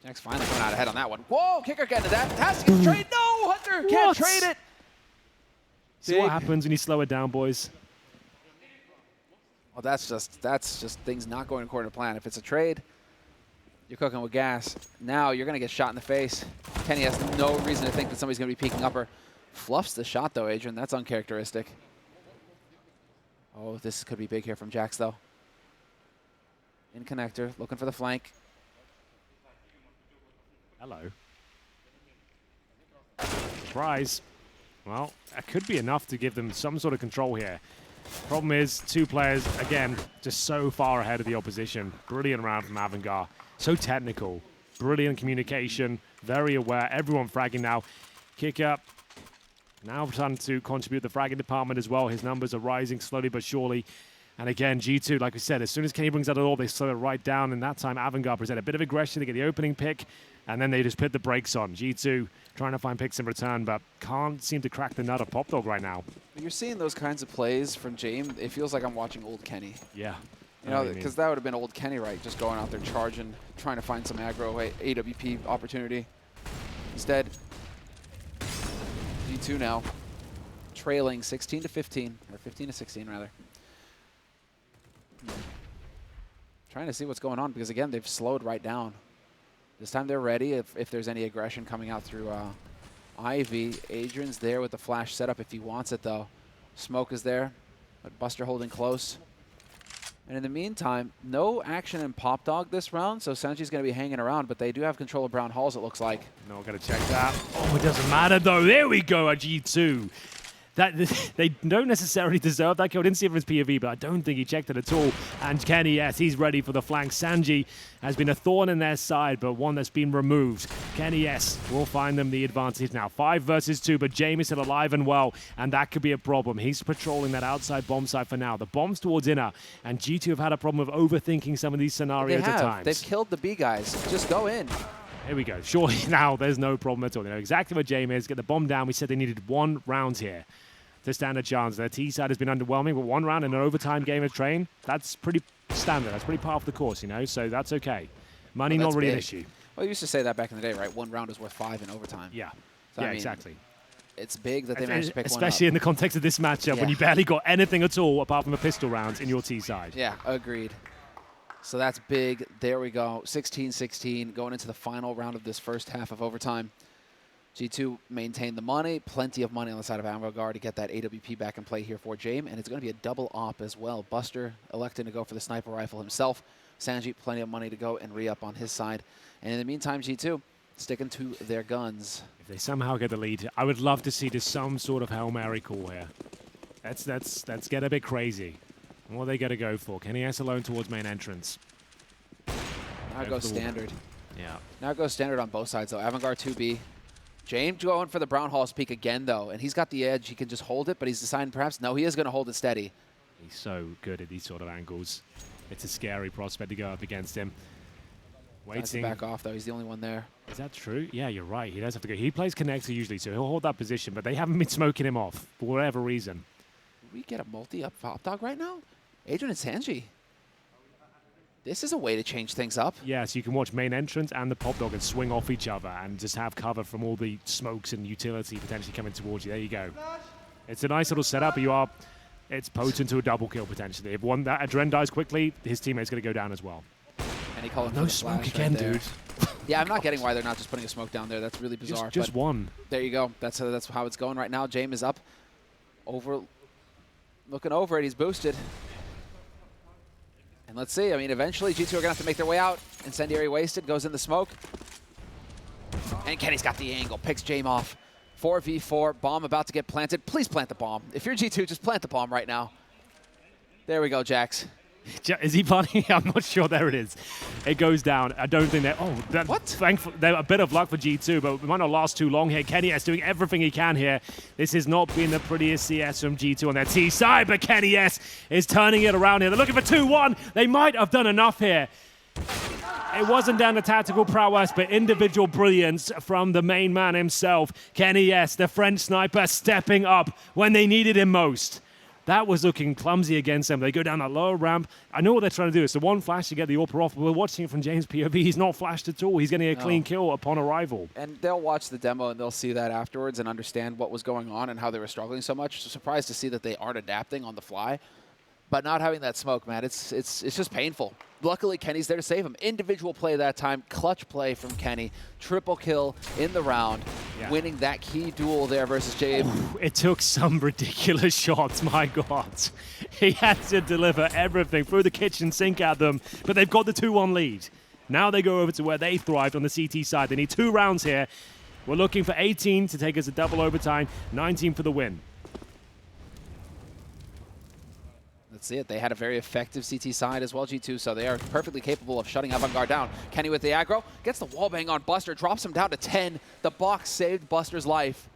Jax finally coming out ahead on that one. Whoa, kicker getting to that. Has to get the trade. No, Hunter can't trade it. See what happens when you slow it down, boys. Well, that's just things not going according to plan. If it's a trade, you're cooking with gas. Now you're going to get shot in the face. Kenny has no reason to think that somebody's going to be peeking upper. Fluffs the shot, though, Adrian. That's uncharacteristic. Oh, this could be big here from Jax, though. In connector, looking for the flank. Hello. Surprise. Well, that could be enough to give them some sort of control here. Problem is, two players, again, just so far ahead of the opposition. Brilliant round from Avangar. So technical. Brilliant communication. Very aware. Everyone fragging now. Kick up. Now trying to contribute the fragging department as well. His numbers are rising slowly but surely. And again, G2, like we said, as soon as Kenny brings out the door, they slow it right down. And that time, Avangar present a bit of aggression to get the opening pick. And then they just put the brakes on. G2 trying to find picks in return, but can't seem to crack the nut of Pop Dog right now. You're seeing those kinds of plays from James. It feels like I'm watching old Kenny. Yeah. You know, because that would have been old Kenny, right? Just going out there charging, trying to find some aggro AWP opportunity. Instead, G2 now trailing 16-15, or 15-16 rather. Trying to see what's going on because, again, they've slowed right down. This time they're ready if there's any aggression coming out through Ivy. Adrian's there with the flash setup if he wants it, though. Smoke is there, but Buster holding close. And in the meantime, no action in Pop Dog this round, so Sanji's going to be hanging around, but they do have control of Brown Halls, it looks like. No, got to check that. Oh, it doesn't matter, though. There we go at G2. They don't necessarily deserve that kill. I didn't see it from his POV, but I don't think he checked it at all. And Kenny, yes, he's ready for the flank. Sanji has been a thorn in their side, but one that's been removed. Kenny, yes, will find them the advantage now. 5 versus 2, but Jamie is still alive and well, and that could be a problem. He's patrolling that outside bomb site for now. The bomb's towards inner, and G2 have had a problem of overthinking some of these scenarios at times. They've killed the B guys. Just go in. Here we go. Surely now there's no problem at all. They know exactly where Jamie is. Get the bomb down. We said they needed 1 round here to stand a chance. Their T side has been underwhelming, but 1 round in an overtime game of Train, that's pretty standard. That's pretty par for the course, you know, so that's okay. Money not really an issue. Well, you used to say that back in the day, right? 1 round is worth 5 in overtime. Yeah. So, yeah, I mean, exactly. It's big that they managed to pick one up. Especially in the context of this matchup when you barely got anything at all apart from the pistol rounds in your T side. Yeah, agreed. So that's big. There we go. 16-16 going into the final round of this first half of overtime. G2 maintained the money. Plenty of money on the side of Avangar to get that AWP back in play here for James. And it's going to be a double op as well. Buster electing to go for the sniper rifle himself. Sanji, plenty of money to go and re-up on his side. And in the meantime, G2 sticking to their guns. If they somehow get the lead, I would love to see just some sort of Hail Mary call here. Let's get a bit crazy. What are they going to go for? Kenny S alone towards main entrance. Now it goes standard. Yeah. Now it goes standard on both sides, though. Avangar 2B. James going for the Brown Hall's peak again, though. And he's got the edge. He can just hold it, but he's deciding perhaps, no, he is going to hold it steady. He's so good at these sort of angles. It's a scary prospect to go up against him. Waiting. Back off, though. He's the only one there. Is that true? Yeah, you're right. He does have to go. He plays connector usually, so he'll hold that position, but they haven't been smoking him off for whatever reason. Did we get a multi-up Pop Dog right now? Adrian and Sanji. This is a way to change things up. Yeah, so you can watch main entrance and the Pop Dog and swing off each other and just have cover from all the smokes and utility potentially coming towards you. There you go. It's a nice little setup, but it's potent to a double kill potentially. If that Adren dies quickly, his teammate's going to go down as well. And he called no smoke again, dude. Yeah, I'm not getting why they're not just putting a smoke down there. That's really bizarre. Just one. There you go. That's how it's going right now. James is up. Looking over it. He's boosted. And let's see. I mean, eventually G2 are going to have to make their way out. Incendiary wasted. Goes in the smoke. And Kenny's got the angle. Picks James off. 4v4, bomb about to get planted. Please plant the bomb. If you're G2, just plant the bomb right now. There we go, Jax. Is he planning? I'm not sure. There it is. It goes down. I don't think they're... Oh, what? Thankful, they're a bit of luck for G2, but it might not last too long here. Kenny S doing everything he can here. This has not been the prettiest CS from G2 on their T side, but Kenny S is turning it around here. They're looking for 2-1. They might have done enough here. It wasn't down to tactical prowess, but individual brilliance from the main man himself. Kenny S, the French sniper, stepping up when they needed him most. That was looking clumsy against them. They go down that lower ramp. I know what they're trying to do. It's the one flash to get the AWP off, but we're watching it from James' POV. He's not flashed at all. He's getting a clean kill upon arrival. And they'll watch the demo and they'll see that afterwards and understand what was going on and how they were struggling so much. Surprised to see that they aren't adapting on the fly. But not having that smoke, man, it's just painful. Luckily, Kenny's there to save him. Individual play that time, clutch play from Kenny. Triple kill in the round, winning that key duel there versus Jabe. It took some ridiculous shots, my God. He had to deliver everything through the kitchen sink at them, but they've got the 2-1 lead. Now they go over to where they thrived on the CT side. They need 2 rounds here. We're looking for 18 to take us a double overtime, 19 for the win. Let's see it. They had a very effective CT side as well, G2, so they are perfectly capable of shutting Avangar down. Kenny with the aggro, gets the wall bang on Buster, drops him down to 10. The box saved Buster's life.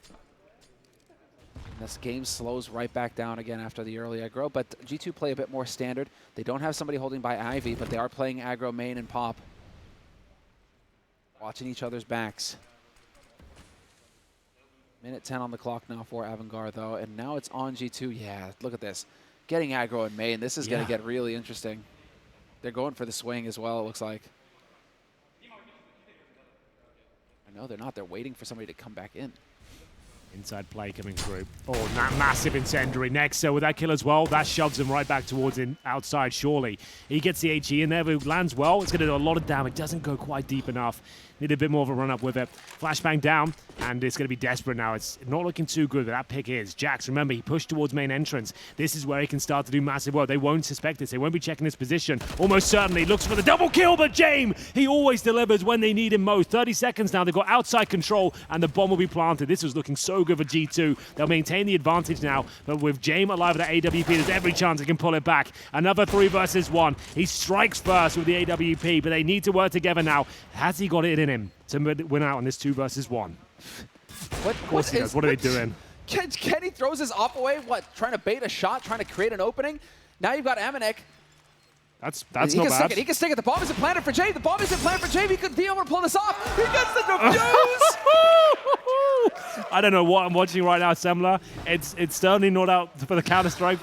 And this game slows right back down again after the early aggro, but G2 play a bit more standard. They don't have somebody holding by Ivy, but they are playing aggro main and pop. Watching each other's backs. Minute 10 on the clock now for Avangar, though, and now it's on G2. Yeah, look at this. Getting aggro in main. This is going to get really interesting. They're going for the swing as well, it looks like. No, they're not. They're waiting for somebody to come back in. Inside play coming through. Oh, that massive incendiary next. So with that kill as well, that shoves him right back towards outside, surely. He gets the HE in there, but lands well. It's going to do a lot of damage. Doesn't go quite deep enough. Need a bit more of a run-up with it. Flashbang down, and it's going to be desperate now. It's not looking too good, but that pick is. Jax, remember, he pushed towards main entrance. This is where he can start to do massive work. They won't suspect this. They won't be checking his position. Almost certainly looks for the double kill, but James, he always delivers when they need him most. 30 seconds now. They've got outside control, and the bomb will be planted. This was looking so good for G2. They'll maintain the advantage now, but with James alive at the AWP, there's every chance he can pull it back. Another 3 versus 1. He strikes first with the AWP, but they need to work together now. Has he got it in him to win out on this 2 versus 1? Of course he does. What are they doing? Kenny throws his op away. What? Trying to bait a shot, trying to create an opening. Now you've got Amanek. That's not bad. He can stick it. The bomb isn't planted for Jay. The bomb isn't planted for Jay. He could be able to pull this off. He gets the defuse. I don't know what I'm watching right now, Semler. It's certainly not out for the Counter-Strike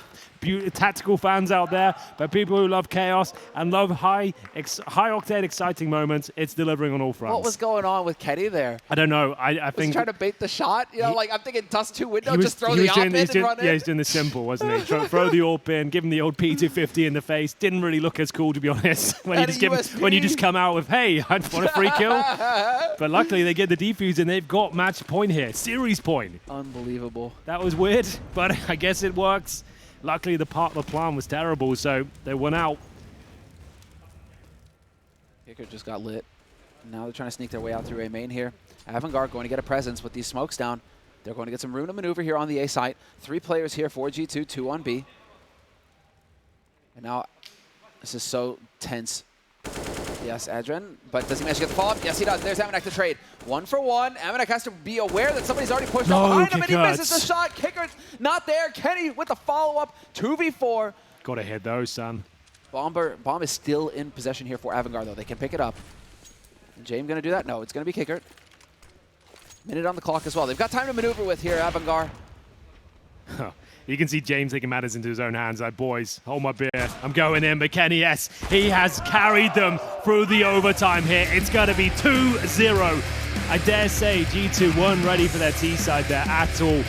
tactical fans out there, but people who love chaos and love high-octane, exciting moments, it's delivering on all fronts. What was going on with Kenny there? I don't know. I think trying to bait the shot. You know, like I'm thinking dust 2 window, just throw the AWP in and run in. Yeah, he's doing the simple, wasn't he? Throw the AWP in, give him the old P250 in the face. Didn't really look as cool, to be honest, when you just come out with, hey, I want a free kill. But luckily they get the defuse and they've got match point here, series point. Unbelievable. That was weird, but I guess it works. Luckily, the plan was terrible, so they went out. Kicker just got lit. Now they're trying to sneak their way out through A main here. Avangar going to get a presence with these smokes down. They're going to get some room to maneuver here on the A site. 3 players here for G2, 2 on B. And now, this is so tense. Yes, Adrian, but does he manage to get the follow-up? Yes, he does. There's Amanek to trade. 1 for 1. Amanek has to be aware that somebody's already pushed up behind him, and he misses the shot. Kicker's not there. Kenny with the follow-up. 2v4. Got to hit those, son. Bomb is still in possession here for Avangar, though. They can pick it up. James going to do that? No, it's going to be Kicker. Minute on the clock as well. They've got time to maneuver with here, Avangar. You can see James taking matters into his own hands. Like, boys, hold my beer. I'm going in. But Kenny S, he has carried them through the overtime here. It's going to be 2-0. I dare say G2 weren't ready for their T side there at all.